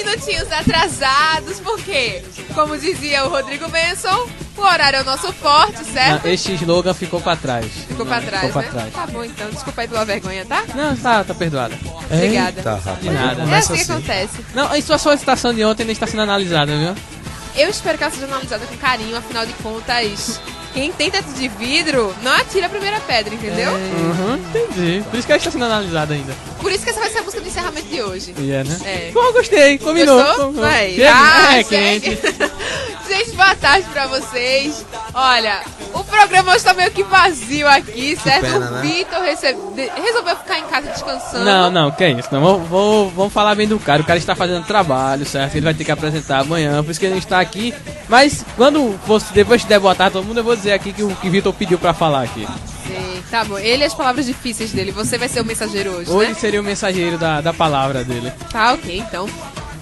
minutinhos atrasados, porque, como dizia o Rodrigo Benson, o horário é o nosso forte, certo? Não, este slogan ficou pra trás. Ficou pra trás, ficou né? pra trás. Tá bom, então. Desculpa aí pela vergonha, tá? Não, tá perdoada. Obrigada. Tá, rapaz. De nada. É assim que acontece. Não, e sua solicitação de ontem ainda está sendo analisada, viu? Eu espero que ela seja analisada com carinho, afinal de contas, quem tem teto de vidro não atira a primeira pedra, entendeu? Entendi. Por isso que ela está sendo analisada ainda. Por isso que essa vai ser a música de encerramento de hoje. Né? É. Bom, gostei, combinou. Gostou? Vai. Quente. Gente, boa tarde pra vocês. Olha, o programa hoje tá meio que vazio aqui, certo? pena, O né? Vitor resolveu ficar em casa descansando. Não, que é isso. Não, vamos falar bem do cara. O cara está fazendo trabalho, certo? Ele vai ter que apresentar amanhã, por isso que ele não está aqui. Mas quando depois de botar todo mundo, eu vou dizer aqui que o que Vitor pediu pra falar aqui. Sim, tá bom. Ele e as palavras difíceis dele. Você vai ser o mensageiro hoje, Hoje né? seria o mensageiro da palavra dele. Tá, ok, então.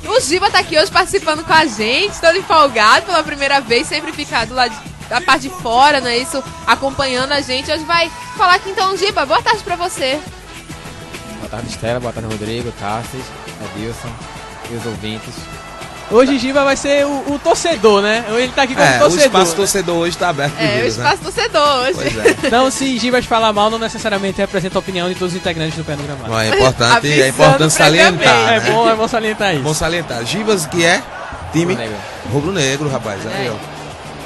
O Giba tá aqui hoje participando com a gente, todo empolgado pela primeira vez, sempre fica do lado da parte de fora, não é isso? Acompanhando a gente. Hoje vai falar aqui então, Giba, boa tarde pra você. Boa tarde, Estela. Boa tarde, Rodrigo, Tarsis, Adilson e os ouvintes. Hoje Giba vai ser o torcedor, né? Ele tá aqui como O torcedor. espaço torcedor hoje tá aberto de O vez, né? espaço torcedor hoje. Pois é. Então, se Gibas falar mal, não necessariamente representa a opinião de todos os integrantes do Pé no Gramado. Bom, é importante Avisando salientar. previamente. Né? É bom salientar isso. Bom salientar. Gibas, que é time Rubro-negro. rubro-negro, rapaz. Aí, ó.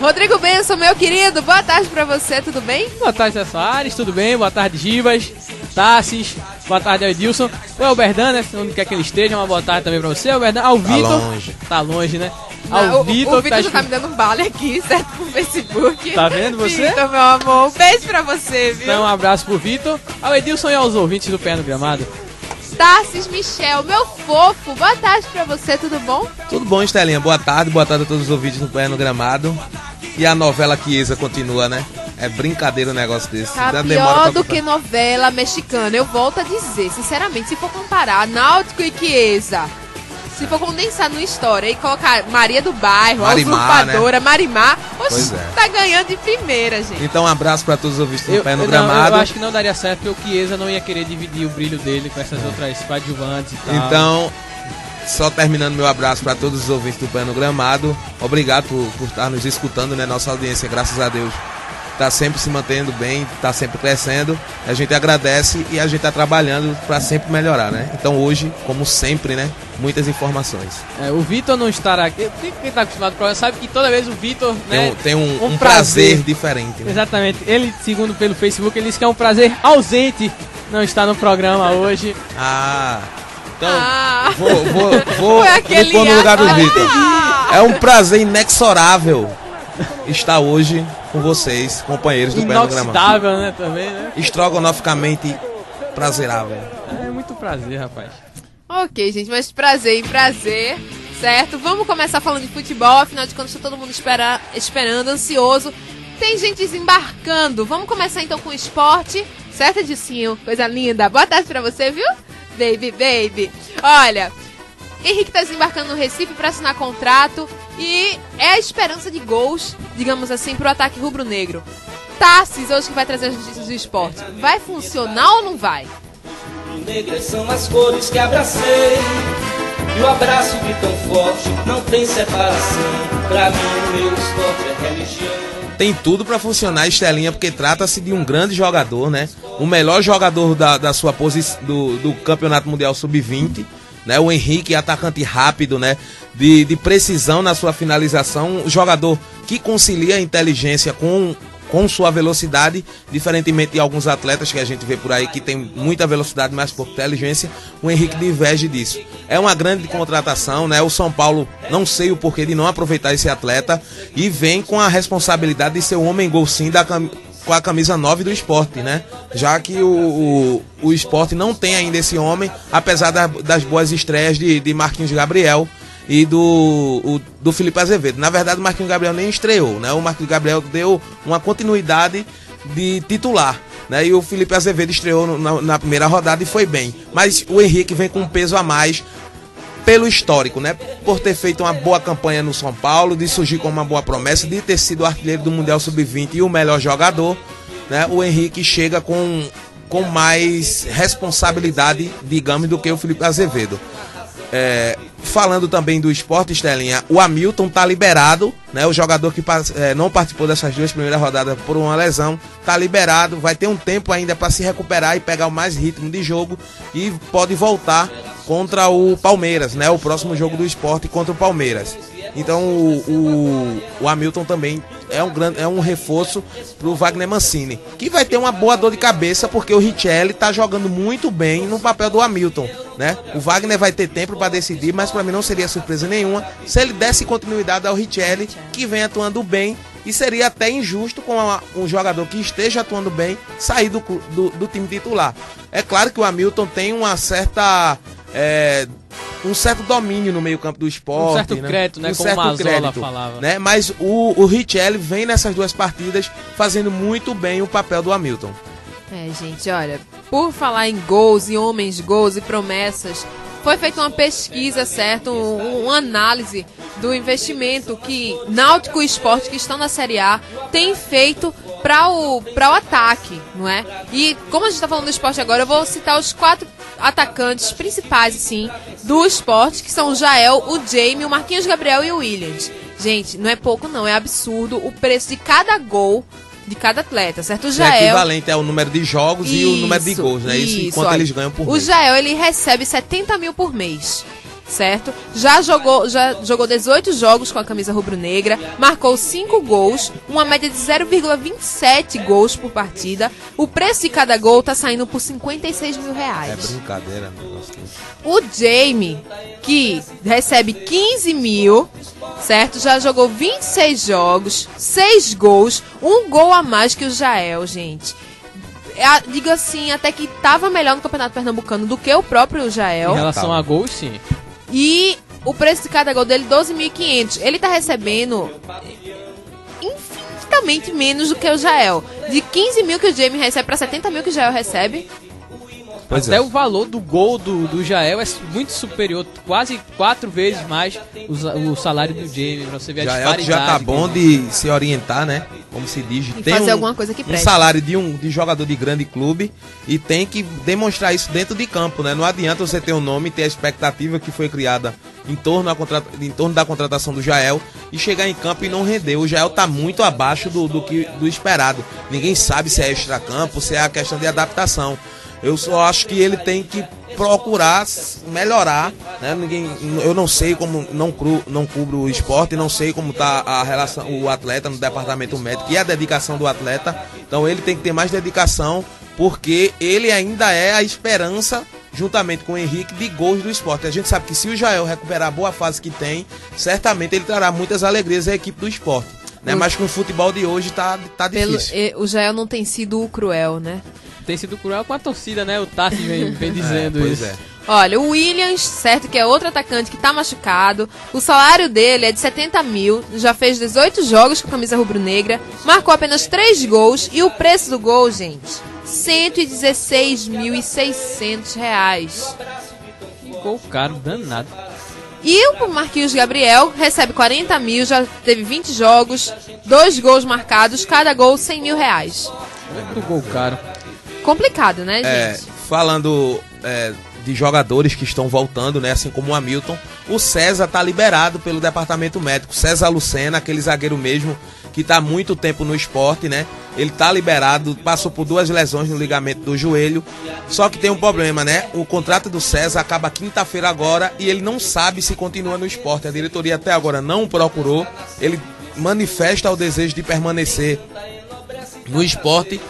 Rodrigo Benson, meu querido, boa tarde pra você, tudo bem? Boa tarde, César Soares, tudo bem? Boa tarde, Gibas, Tassis, boa tarde, Edilson. O Elberdan, né? Onde quer que ele esteja, uma boa tarde também pra você. Elberdan, ao Vitor. longe. Tá longe, né? Não, Ao o Vitor, Vitor já tá me dando um bale aqui, certo? No Facebook. Tá vendo você? Vitor, meu amor, um beijo pra você, viu? Então, um abraço pro Vitor, ao Edilson e aos ouvintes do Pé no Gramado. Tarsis Michel, meu fofo, boa tarde pra você, tudo bom? Tudo bom, Estelinha? Boa tarde a todos os ouvintes do Pé no Gramado. E a novela Chiesa continua, né? É brincadeira um negócio desse. Tá Ainda demora pior pra do contar. que novela mexicana. Eu volto a dizer, sinceramente, se for comparar Náutico e Chiesa, se for condensar numa história e colocar Maria do Bairro, a Marimar, Usurpadora, Marimar, Pois oxe, é. tá ganhando de primeira, gente. Então, um abraço pra todos os ouvintes do Pé no não, Gramado. eu acho que não daria certo, porque o Chiesa não ia querer dividir o brilho dele com essas outras coadjuvantes e tal. Então, só terminando meu abraço para todos os ouvintes do Pé no Gramado. Obrigado por estar nos escutando, né? Nossa audiência, graças a Deus, está sempre se mantendo bem, está sempre crescendo. A gente agradece e a gente está trabalhando para sempre melhorar, né? Então hoje, como sempre, né? Muitas informações. O Vitor não estará aqui. Quem tá acostumado com o programa sabe que toda vez o Vitor, né? Tem um prazer diferente, né? Exatamente. Ele, segundo pelo Facebook, ele disse que é um prazer ausente não estar no programa hoje. Então, Ah. vou Foi me aquele pôr no lugar do ato. Vitor. É um prazer inexorável estar hoje com vocês, companheiros do Pé no Gramado. Inoxidável, né? Também, né? Estrogonoficamente prazerável. É muito prazer, rapaz. Ok, gente, mas prazer em prazer, certo? Vamos começar falando de futebol, afinal de contas tá todo mundo esperando, ansioso. Tem gente desembarcando. Vamos começar então com o esporte, certo, Edilcinho? Coisa linda. Boa tarde pra você, viu? Baby. Olha, Henrique tá desembarcando no Recife pra assinar contrato e é a esperança de gols, digamos assim, pro ataque rubro-negro. Tassis, hoje que vai trazer as notícias do esporte. Vai funcionar ou não vai? Negras são as cores que abracei, e o abraço de tão forte não tem separação. Pra mim o meu esporte é religião. Tem tudo pra funcionar, Estelinha, porque trata-se de um grande jogador, né? O melhor jogador da sua posição do Campeonato Mundial Sub-20, né? O Henrique, atacante rápido, né? De precisão na sua finalização, um jogador que concilia a inteligência com sua velocidade, diferentemente de alguns atletas que a gente vê por aí que tem muita velocidade, mas pouca inteligência. O Henrique diverge disso. É uma grande contratação, né? O São Paulo, não sei o porquê de não aproveitar esse atleta, e vem com a responsabilidade de ser o homem-gol sim com a camisa 9 do Sport, né? Já que o Sport não tem ainda esse homem, apesar das boas estreias de Marquinhos Gabriel e do Felipe Azevedo. Na verdade, o Marquinhos Gabriel nem estreou, né? O Marquinhos Gabriel deu uma continuidade de titular, né? E o Felipe Azevedo estreou na primeira rodada e foi bem. Mas o Henrique vem com um peso a mais pelo histórico, né? Por ter feito uma boa campanha no São Paulo, de surgir como uma boa promessa, de ter sido artilheiro do Mundial Sub-20 e o melhor jogador, né? O Henrique chega com mais responsabilidade, digamos, do que o Felipe Azevedo. Falando também do esporte, Estelinha, o Hamilton tá liberado, né? O jogador que não participou dessas 2 primeiras rodadas por uma lesão, tá liberado, vai ter um tempo ainda para se recuperar e pegar mais ritmo de jogo e pode voltar contra o Palmeiras, né? O próximo jogo do esporte contra o Palmeiras. Então o Hamilton também é um reforço pro Wagner Mancini, que vai ter uma boa dor de cabeça porque o Richelli tá jogando muito bem no papel do Hamilton, né? O Wagner vai ter tempo para decidir, mas para mim não seria surpresa nenhuma se ele desse continuidade ao Richelli, que vem atuando bem, e seria até injusto com um jogador que esteja atuando bem sair do time titular. É claro que o Hamilton tem uma certa um certo domínio no meio campo do esporte, um certo crédito, né? Como o Mazola falava, né? Mas o Richelli vem nessas 2 partidas fazendo muito bem o papel do Hamilton. Gente, olha, por falar em gols e homens gols e promessas, foi feita uma pesquisa, certo? Uma análise do investimento que Náutico e Sport, que estão na Série A, tem feito para o ataque, não é? E como a gente está falando do Sport agora, eu vou citar os 4 atacantes principais, assim, do Sport, que são o Jael, o Jamie, o Marquinhos Gabriel e o Williams. Gente, não é pouco não, é absurdo o preço de cada gol de cada atleta, certo? O Jael... É equivalente ao número de jogos e o número de gols, né? Isso quanto eles ganham por mês. O Jael, ele recebe 70 mil por mês, certo? Já jogou 18 jogos com a camisa rubro-negra, marcou 5 gols, uma média de 0,27 gols por partida. O preço de cada gol tá saindo por 56 mil reais. É brincadeira, negócio. O Jamie, que recebe 15 mil, certo? Já jogou 26 jogos, 6 gols, 1 gol a mais que o Jael, gente. Digo assim, até que tava melhor no Campeonato Pernambucano do que o próprio Jael. Em relação a gols, sim. E o preço de cada gol dele, 12.500. Ele tá recebendo infinitamente menos do que o Jael. De 15 mil que o Jamie recebe para 70 mil que o Jael recebe. Até o valor do gol do Jael é muito superior, quase 4 vezes mais o salário do Jamie, pra você ver a disparidade. Já tá bom de se orientar, né? Como se diz. E tem fazer alguma coisa que preste. Um salário de jogador de grande clube e tem que demonstrar isso dentro de campo, né? Não adianta você ter um nome e ter a expectativa que foi criada em torno da contratação do Jael e chegar em campo e não render. O Jael tá muito abaixo do esperado. Ninguém sabe se é extracampo, se é a questão de adaptação. Eu só acho que ele tem que procurar melhorar, né? Eu não sei como, não cubro o esporte, não sei como tá a relação, o atleta no departamento médico e a dedicação do atleta. Então ele tem que ter mais dedicação, porque ele ainda é a esperança, juntamente com o Henrique, de gols do esporte. A gente sabe que se o Jael recuperar a boa fase que tem, certamente ele trará muitas alegrias à equipe do esporte, né? Mas com o futebol de hoje tá difícil. O Jael não tem sido cruel, né? Tem sido cruel com a torcida, né? O Tassi vem dizendo isso. É. Olha, o Williams, certo, que é outro atacante que tá machucado. O salário dele é de 70 mil, já fez 18 jogos com a camisa rubro-negra, marcou apenas 3 gols e o preço do gol, gente, R$116.600. Ficou caro, danado. E o Marquinhos Gabriel recebe 40 mil, já teve 20 jogos, 2 gols marcados, cada gol R$100 mil. Muito gol caro. Complicado, né, gente? Falando de jogadores que estão voltando, né, assim como o Hamilton, o César tá liberado pelo departamento médico. César Lucena, aquele zagueiro mesmo que tá há muito tempo no esporte, né? Ele tá liberado, passou por 2 lesões no ligamento do joelho. Só que tem um problema, né? O contrato do César acaba quinta-feira agora e ele não sabe se continua no esporte. A diretoria até agora não o procurou. Ele manifesta o desejo de permanecer no esporte,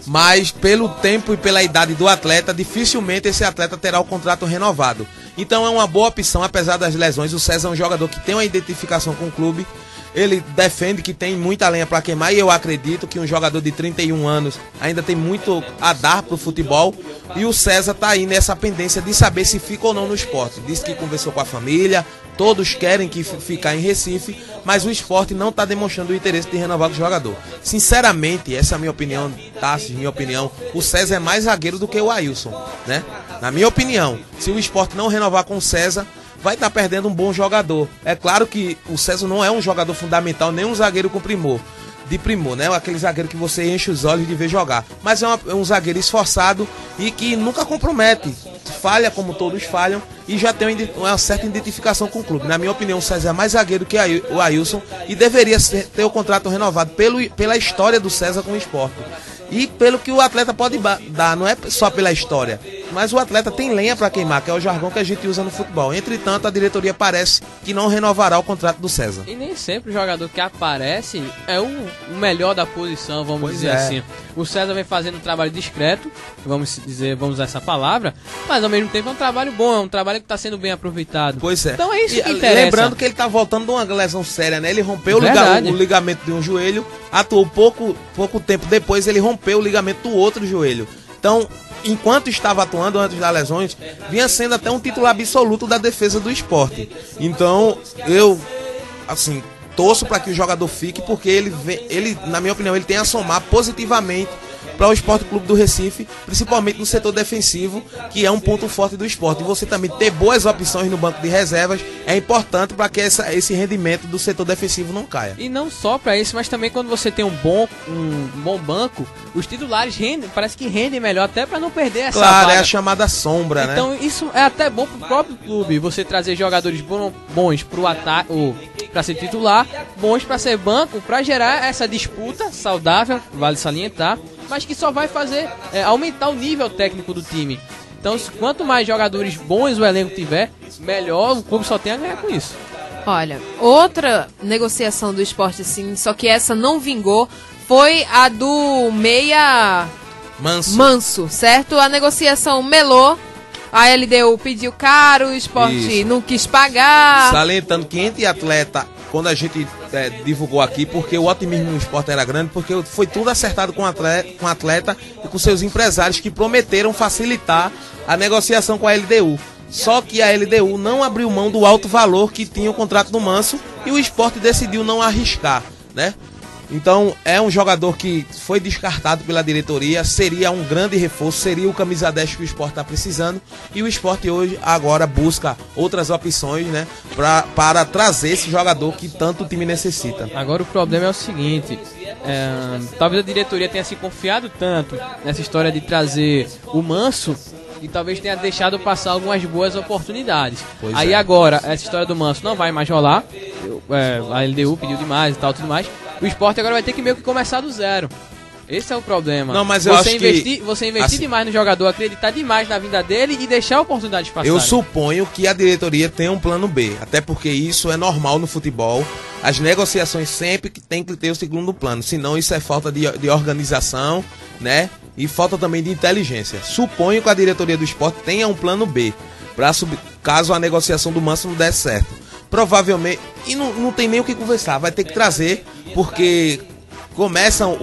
mas pelo tempo e pela idade do atleta, dificilmente esse atleta terá o contrato renovado. Então é uma boa opção, apesar das lesões. O César é um jogador que tem uma identificação com o clube. Ele defende que tem muita lenha para queimar e eu acredito que um jogador de 31 anos ainda tem muito a dar pro futebol. E o César tá aí nessa pendência de saber se fica ou não no esporte. Disse que conversou com a família, todos querem que ficar em Recife, mas o esporte não tá demonstrando o interesse de renovar o jogador. Sinceramente, essa é a minha opinião, Tassi, minha opinião, o César é mais zagueiro do que o Ailson, né? Na minha opinião, se o esporte não renovar com o César, vai estar perdendo um bom jogador. É claro que o César não é um jogador fundamental, nem um zagueiro com primor, né? Aquele zagueiro que você enche os olhos de ver jogar. Mas é um zagueiro esforçado e que nunca compromete. Falha como todos falham e já tem uma certa identificação com o clube. Na minha opinião, o César é mais zagueiro que o Ailson e deveria ter o contrato renovado pela história do César com o Sport. E pelo que o atleta pode dar, não é só pela história, mas o atleta tem lenha para queimar, que é o jargão que a gente usa no futebol. Entretanto, a diretoria parece que não renovará o contrato do César. E nem sempre o jogador que aparece é o melhor da posição, vamos dizer assim. O César vem fazendo um trabalho discreto, vamos usar essa palavra, mas ao mesmo tempo é um trabalho bom, é um trabalho que está sendo bem aproveitado. Pois é. Então é isso que interessa. Lembrando que ele está voltando de uma lesão séria, né? Ele rompeu o ligamento de um joelho, atuou pouco tempo depois, ele rompeu o ligamento do outro joelho. Então, enquanto estava atuando antes das lesões, vinha sendo até um titular absoluto da defesa do Sport. Então, eu, assim, torço para que o jogador fique, porque ele, na minha opinião, ele tem a somar positivamente para o Esporte Clube do Recife, principalmente no setor defensivo, que é um ponto forte do esporte. E você também ter boas opções no banco de reservas é importante para que esse rendimento do setor defensivo não caia. E não só para isso, mas também quando você tem um bom banco, os titulares parece que rendem melhor, até para não perder essa vaga. É a chamada sombra, então, né? Então isso é até bom pro próprio clube, você trazer jogadores bons pro ataque, para ser titular, bons para ser banco, para gerar essa disputa saudável, vale salientar, mas que só vai fazer aumentar o nível técnico do time. Então, quanto mais jogadores bons o elenco tiver, melhor, o clube só tem a ganhar com isso. Olha, outra negociação do Sport, assim, só que essa não vingou, foi a do meia Manso, certo? A negociação melou, a LDU pediu caro, o Sport não quis pagar. Salientando que entre atleta, quando a gente divulgou aqui, porque o otimismo no Sport era grande, porque foi tudo acertado com o atleta e com seus empresários que prometeram facilitar a negociação com a LDU. Só que a LDU não abriu mão do alto valor que tinha o contrato do Manso e o Sport decidiu não arriscar, né? Então é um jogador que foi descartado pela diretoria, seria um grande reforço, seria o camisa 10 que o Sport está precisando, e o Sport hoje agora busca outras opções, né, para trazer esse jogador que tanto o time necessita. Agora o problema é o seguinte, talvez a diretoria tenha se confiado tanto nessa história de trazer o Manso e talvez tenha deixado passar algumas boas oportunidades. Aí agora, essa história do Manso não vai mais rolar, a LDU pediu demais e tal, tudo mais. O Sport agora vai ter que meio que começar do zero. Esse é o problema. Não, mas eu acho que você investir demais no jogador, acreditar demais na vinda dele e deixar a oportunidade passar. Eu suponho que a diretoria tem um plano B, até porque isso é normal no futebol. As negociações sempre tem que ter o segundo plano, senão isso é falta de organização, né? E falta também de inteligência. Suponho que a diretoria do Sport tenha um plano B, caso a negociação do Manso não der certo. Provavelmente, e não tem nem o que conversar, vai ter que trazer, porque começam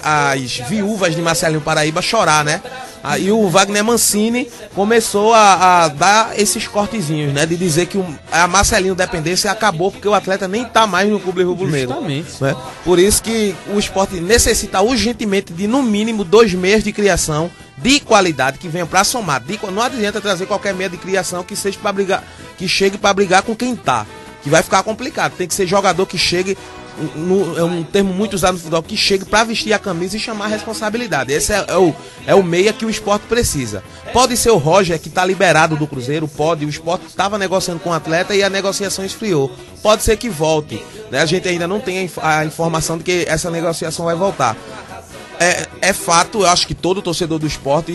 as viúvas de Marcelinho Paraíba a chorar, né? Aí o Wagner Mancini começou a dar esses cortezinhos, né? De dizer que a Marcelinho Dependência acabou porque o atleta nem tá mais no Clube Rubro-Negro. Justamente. Né? Por isso que o Sport necessita urgentemente de no mínimo 2 meias de criação de qualidade que venham para somar. Não adianta trazer qualquer meia de criação que seja para brigar, que chegue para brigar com quem tá, que vai ficar complicado. Tem que ser jogador que chegue, é um termo muito usado no futebol, que chegue para vestir a camisa e chamar a responsabilidade. Esse é o meia que o Sport precisa. Pode ser o Roger, que está liberado do Cruzeiro, pode. O Sport estava negociando com o atleta e a negociação esfriou. Pode ser que volte, né? A gente ainda não tem a informação de que essa negociação vai voltar. É fato, eu acho que todo torcedor do Sport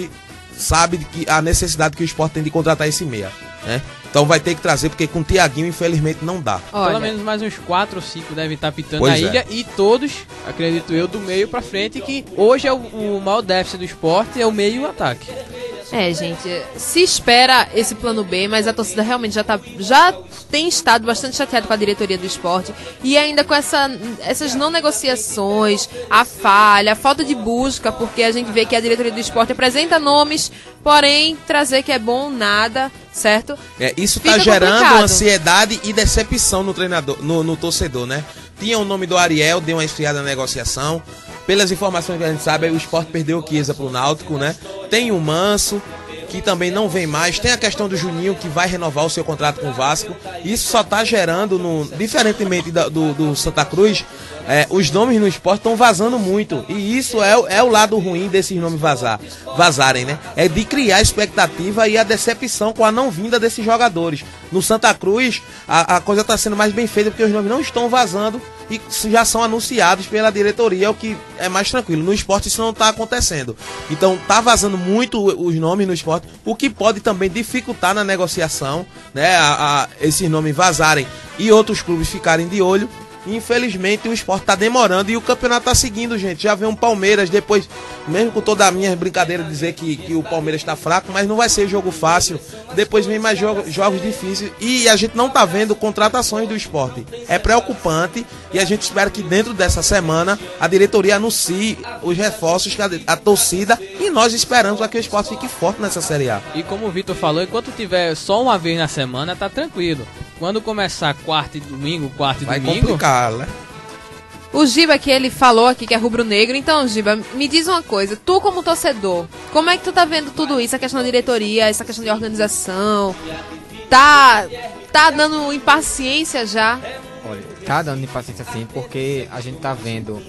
sabe que a necessidade que o Sport tem de contratar esse meia, né? Então vai ter que trazer, porque com o Thiaguinho, infelizmente, não dá. Olha, pelo menos mais uns 4 ou 5 devem estar pitando na ilha, e todos, acredito eu, do meio pra frente, que hoje é o maior déficit do Sport, é o meio e o ataque. Gente, se espera esse plano B, mas a torcida realmente já tem estado bastante chateada com a diretoria do Sport, e ainda com essas não negociações, a falha, a falta de busca, porque a gente vê que a diretoria do Sport apresenta nomes, porém trazer que é bom nada, certo? Isso está gerando ansiedade e decepção no treinador, no torcedor, né? Tinha o nome do Ariel, deu uma esfriada na negociação. Pelas informações que a gente sabe, o Sport perdeu o Chiesa pro Náutico, né? Tem o Manso, que também não vem mais. Tem a questão do Juninho, que vai renovar o seu contrato com o Vasco. Isso só tá gerando, diferentemente do Santa Cruz, os nomes no esporte estão vazando muito. E isso é o lado ruim desses nomes vazarem, né? É de criar expectativa e a decepção com a não vinda desses jogadores. No Santa Cruz, a coisa está sendo mais bem feita porque os nomes não estão vazando e já são anunciados pela diretoria, o que é mais tranquilo. No esporte isso não está acontecendo. Então tá vazando muito os nomes no esporte, o que pode também dificultar na negociação, né? Esses nomes vazarem e outros clubes ficarem de olho. Infelizmente o esporte tá demorando e o campeonato tá seguindo, gente. Já vem um Palmeiras depois, mesmo com toda a minha brincadeira dizer que o Palmeiras tá fraco, mas não vai ser jogo fácil. Depois vem mais jogos difíceis e a gente não tá vendo contratações do esporte. É preocupante e a gente espera que dentro dessa semana a diretoria anuncie os reforços que a torcida e nós esperamos para que o esporte fique forte nessa Série A. E como o Vitor falou, enquanto tiver só uma vez na semana, tá tranquilo. Quando começar quarta e domingo, vai complicar, né? O Giba que ele falou aqui que é rubro-negro. Então, Giba, me diz uma coisa. Tu como torcedor, como é que tu tá vendo tudo isso? A questão da diretoria, essa questão de organização. Tá dando impaciência já? Olha, tá dando impaciência sim, porque a gente tá vendo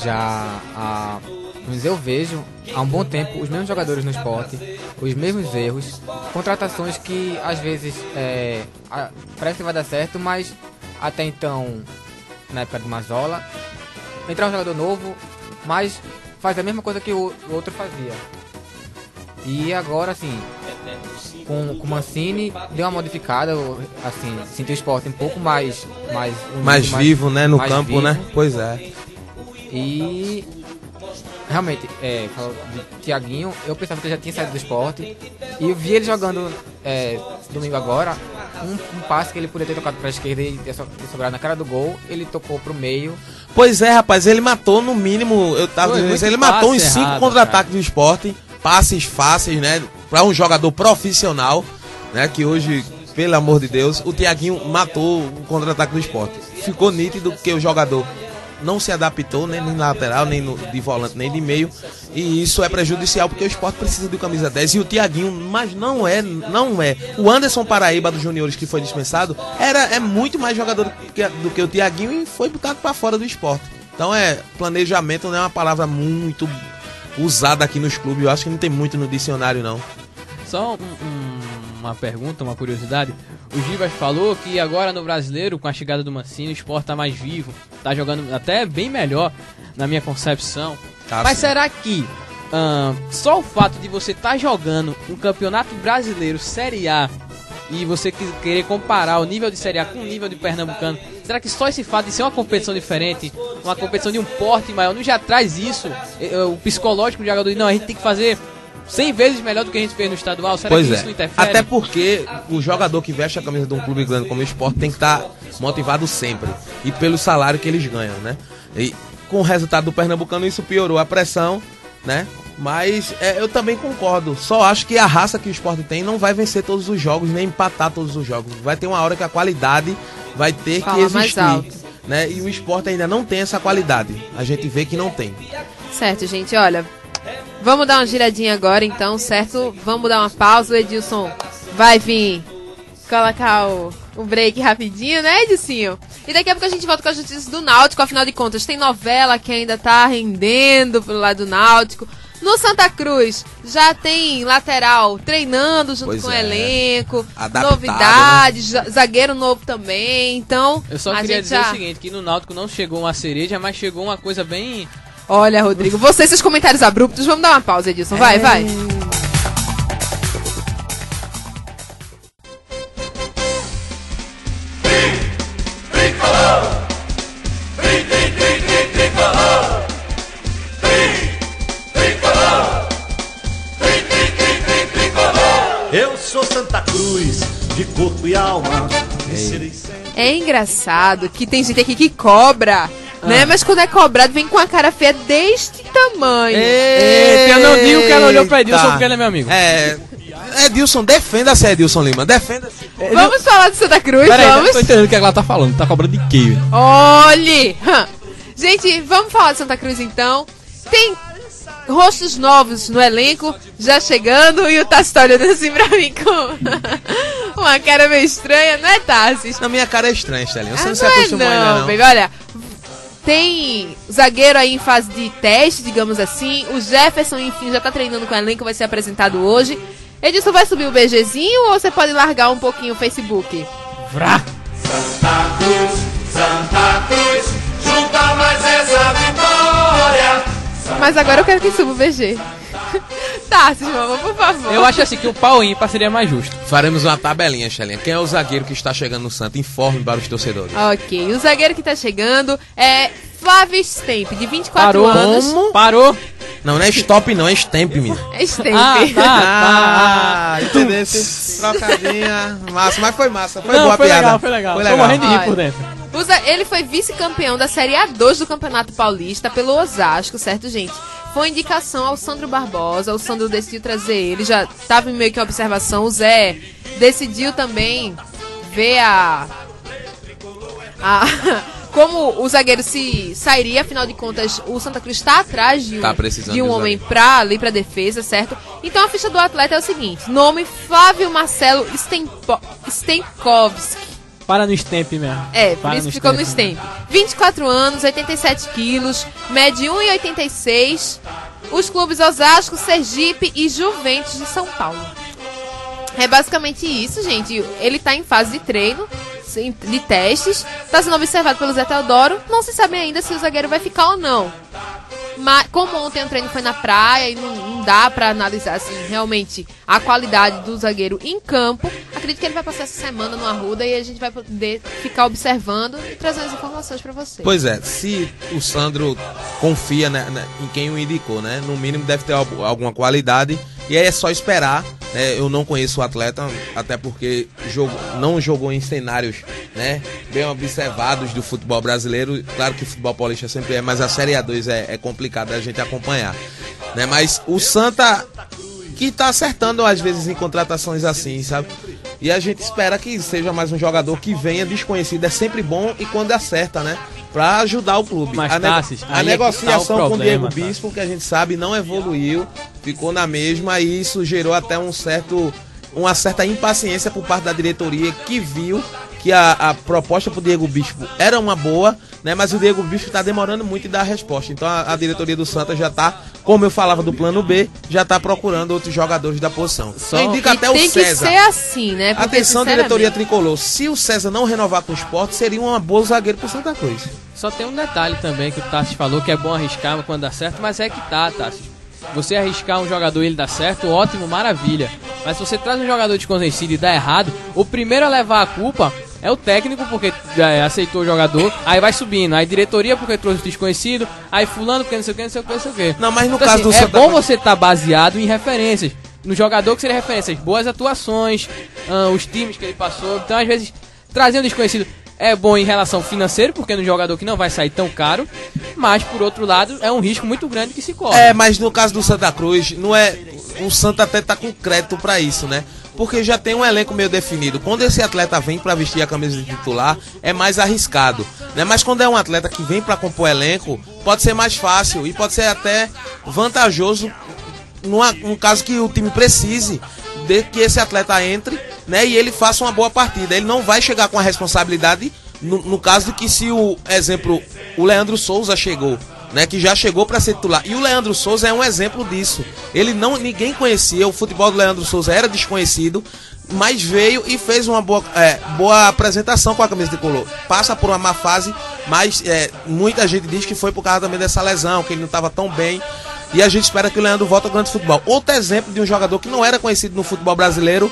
já mas eu vejo há um bom tempo os mesmos jogadores no esporte, os mesmos erros, contratações que às vezes parece que vai dar certo, mas até então, na época do Mazola, entrar um jogador novo, mas faz a mesma coisa que o outro fazia. E agora, assim, com o Mancini, deu uma modificada, assim, senti o esporte um pouco mais vivo, né, no mais campo, vivo. Né? Pois é. E realmente, falando de Thiaguinho, eu pensava que ele já tinha saído do esporte. E eu vi ele jogando domingo agora, um passe que ele poderia ter tocado para a esquerda e ter sobrado na cara do gol, ele tocou pro meio. Pois é, rapaz, ele matou no mínimo, eu tava dizendo, ele matou uns 5 contra-ataques do esporte, passes fáceis, né, para um jogador profissional, né, que hoje, pelo amor de Deus, o Thiaguinho matou o contra-ataque do esporte. Ficou nítido que o jogador não se adaptou, nem na lateral, nem de volante, nem de meio. E isso é prejudicial porque o esporte precisa de camisa 10. E o Thiaguinho, mas não é. O Anderson Paraíba dos Juniores, que foi dispensado, é muito mais jogador do que o Thiaguinho e foi botado para fora do esporte. Então planejamento não é uma palavra muito usada aqui nos clubes. Eu acho que não tem muito no dicionário, não. Só uma pergunta, uma curiosidade. O Gibas falou que agora no Brasileiro, com a chegada do Mancini, o esporte tá mais vivo, tá jogando até bem melhor, na minha concepção. Mas será que só o fato de você estar jogando um campeonato brasileiro Série A e você querer comparar o nível de Série A com o nível de Pernambucano, será que só esse fato de ser uma competição diferente, uma competição de um porte maior, não já traz isso? O psicológico do jogador, não, a gente tem que fazer 100 vezes melhor do que a gente fez no estadual? Será que isso não interfere? Até porque o jogador que veste a camisa de um clube grande como o esporte tem que estar motivado sempre. E pelo salário que eles ganham, né? E com o resultado do Pernambucano isso piorou a pressão, né? Mas eu também concordo. Só acho que a raça que o esporte tem não vai vencer todos os jogos, nem empatar todos os jogos. Vai ter uma hora que a qualidade vai ter que existir, né? E o esporte ainda não tem essa qualidade. A gente vê que não tem. Certo, gente, olha, vamos dar uma giradinha agora então, certo? Vamos dar uma pausa, o Edilson vai vir colocar o break rapidinho, né, Edilcinho? E daqui a pouco a gente volta com as notícias do Náutico. Afinal de contas, tem novela que ainda tá rendendo pelo lado do Náutico. No Santa Cruz, já tem lateral treinando junto com o elenco, adaptado, novidades, né? Zagueiro novo também, então... Eu só queria dizer o seguinte, que no Náutico não chegou uma cereja, mas chegou uma coisa bem... Olha, Rodrigo, você e seus comentários abruptos, vamos dar uma pausa, Edilson, vai. Eu sou Santa Cruz, de corpo e alma. É engraçado que tem gente aqui que cobra, né? Mas quando é cobrado, vem com a cara feia deste tamanho. Eita, eu não digo que ela olhou pra Edilson porque ele é meu amigo. Edilson, defenda-se, Edilson Lima, defenda-se. Vamos falar de Santa Cruz, Peraí, vamos? eu tô entendendo o que ela tá falando, tá cobrando de quê? Olhe! Gente, vamos falar de Santa Cruz então. rostos novos no elenco, já chegando, e o Tassi tá olhando assim pra mim com uma cara meio estranha, não é, Tassi? Na minha cara é estranha, Estelinha. Você não se Não é acostumou ainda, não, não. baby. Olha, tem zagueiro aí em fase de teste, digamos assim. O Jefferson, enfim, já tá treinando com o elenco, vai ser apresentado hoje. Edilson, vai subir o BGzinho ou você pode largar um pouquinho o Facebook? Vrá! Santa Cruz, junta mais essa vitória. Mas agora eu quero que suba o BG. Tassi, mamãe, por favor. Eu acho assim que o pau ímpar seria mais justo. Faremos uma tabelinha, Estelinha. Quem é o zagueiro que está chegando no Santa? Informe para os torcedores. Ok, o zagueiro que tá chegando é Flávio Stemp, de 24 Parou. anos. Como? Parou. Não é stop, não. É stamp, menino. É Stemp. Ah, entendeu? Esse trocadinha. Massa, mas foi massa. Foi Não, boa a foi piada. legal, foi legal. Foi Tô legal. morrendo de rir Olha. por dentro. Ele foi vice-campeão da Série A2 do Campeonato Paulista pelo Osasco, certo, gente? Foi indicação ao Sandro Barbosa, o Sandro decidiu trazer ele, já estava meio que em observação. O Zé decidiu também ver como o zagueiro se sairia. Afinal de contas, o Santa Cruz está atrás de Tá precisando de um de um homem pra defesa, certo? Então a ficha do atleta é o seguinte: nome Flávio Marcelo Stenkovski. Para no stamp mesmo. É, por Para isso que ficou no stamp. stamp. 24 anos, 87 quilos, mede 1,86. Os clubes Osasco, Sergipe e Juventus de São Paulo. É basicamente isso, gente. Ele tá em fase de treino, de testes. Tá sendo observado pelo Zé Teodoro. Não se sabe ainda se o zagueiro vai ficar ou não. Mas como ontem o treino foi na praia e não dá pra analisar assim, realmente a qualidade do zagueiro em campo, acredito que ele vai passar essa semana no Arruda e a gente vai poder ficar observando e trazendo as informações pra vocês. Pois é, se o Sandro confia em quem o indicou, né? No mínimo deve ter alguma qualidade. E aí é só esperar, né? Eu não conheço o atleta, até porque não jogou em cenários, né, bem observados do futebol brasileiro. Claro que o futebol paulista sempre é, mas a Série A2 é complicado a gente acompanhar, né? Mas o Santa que tá acertando às vezes em contratações assim, sabe? E a gente espera que seja mais um jogador que venha desconhecido. É sempre bom e quando acerta, né? Pra ajudar o clube. Mas, A Tassis, a aí é que negociação tá o com o Diego problema, Bispo, que a gente sabe, não evoluiu. Ficou na mesma e isso gerou até uma certa impaciência por parte da diretoria, que viu que a proposta pro Diego Bispo era uma boa, né? Mas o Diego Bispo tá demorando muito em dar a resposta. Então a diretoria do Santa já tá, como eu falava do plano B, já tá procurando outros jogadores da posição. Só indica até o tem César. que ser assim, né? Porque, Atenção, diretoria sinceramente, tricolor. Se o César não renovar com o Sport, seria uma boa zagueiro pro Santa Cruz. Só tem um detalhe também que o Tassi falou, que é bom arriscar quando dá certo, mas é que tá, Tassi. Você arriscar um jogador e ele dá certo, ótimo, maravilha. Mas se você traz um jogador desconhecido e dá errado, o primeiro a levar a culpa é o técnico, porque aceitou o jogador, aí vai subindo. Aí diretoria porque trouxe o desconhecido, aí fulano porque não sei o que, não sei o que, não sei o que. Não, mas no Então, caso assim, do é Santa bom Cruz- você estar baseado em referências. No jogador que seria referências, boas atuações, os times que ele passou. Então, às vezes, trazer um desconhecido é bom em relação financeira, porque é um jogador que não vai sair tão caro, mas por outro lado é um risco muito grande que se corre. É, mas no caso do Santa Cruz, não é. O Santa até tá com crédito pra isso, né? Porque já tem um elenco meio definido. Quando esse atleta vem pra vestir a camisa de titular, é mais arriscado, né? Mas quando é um atleta que vem pra compor elenco, pode ser mais fácil e pode ser até vantajoso num caso que o time precise de que esse atleta entre, né, e ele faça uma boa partida. Ele não vai chegar com a responsabilidade no caso de que, se o exemplo, o Leandro Souza chegou, né, que já chegou para ser titular. E o Leandro Souza é um exemplo disso. Ninguém conhecia, o futebol do Leandro Souza era desconhecido, mas veio e fez uma boa apresentação com a camisa tricolor. Passa por uma má fase, mas muita gente diz que foi por causa também dessa lesão, que ele não estava tão bem. E a gente espera que o Leandro volte ao grande futebol. Outro exemplo de um jogador que não era conhecido no futebol brasileiro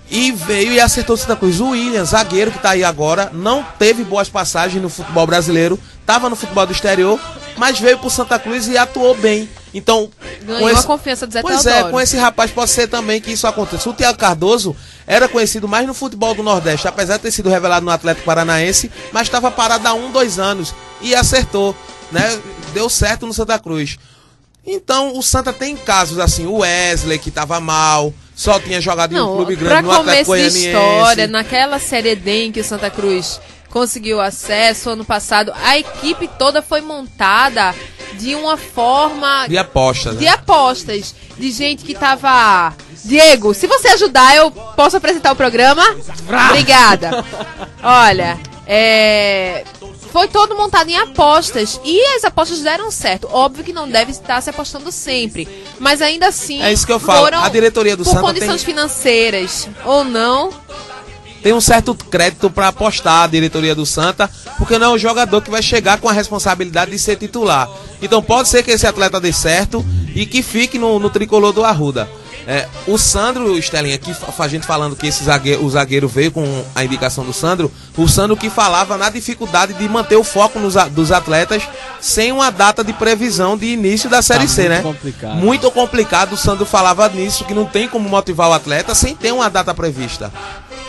e veio e acertou o Santa Cruz. O William, zagueiro que tá aí agora, não teve boas passagens no futebol brasileiro, tava no futebol do exterior, mas veio pro Santa Cruz e atuou bem. Então, ganhou a confiança do Zé Pois Teodoro. com esse rapaz pode ser também que isso aconteça. O Thiago Cardoso era conhecido mais no futebol do Nordeste, apesar de ter sido revelado no Atlético Paranaense, mas estava parado há 1-2 anos e acertou, né? Deu certo no Santa Cruz. Então o Santa tem casos assim, o Wesley que tava mal, só tinha jogado em um clube grande no Atlético Pra começo de história, Goianiense. naquela Série D em que o Santa Cruz conseguiu acesso ano passado, a equipe toda foi montada de uma forma... De apostas, né? De apostas. De gente que tava... Diego, se você ajudar, eu posso apresentar o programa? Obrigada. Olha, foi todo montado em apostas. E as apostas deram certo. Óbvio que não deve estar se apostando sempre. Mas ainda assim... É isso que eu falo. A diretoria do Santa por condições financeiras ou não... Tem um certo crédito para apostar a diretoria do Santa, porque não é o jogador que vai chegar com a responsabilidade de ser titular. Então pode ser que esse atleta dê certo e que fique no tricolor do Arruda. O Sandro, Estelinha, aqui a gente falando que o zagueiro veio com a indicação do Sandro, o Sandro que falava na dificuldade de manter o foco dos atletas sem uma data de previsão de início da Série C, né? Complicado. Muito complicado, o Sandro falava nisso, que não tem como motivar o atleta sem ter uma data prevista.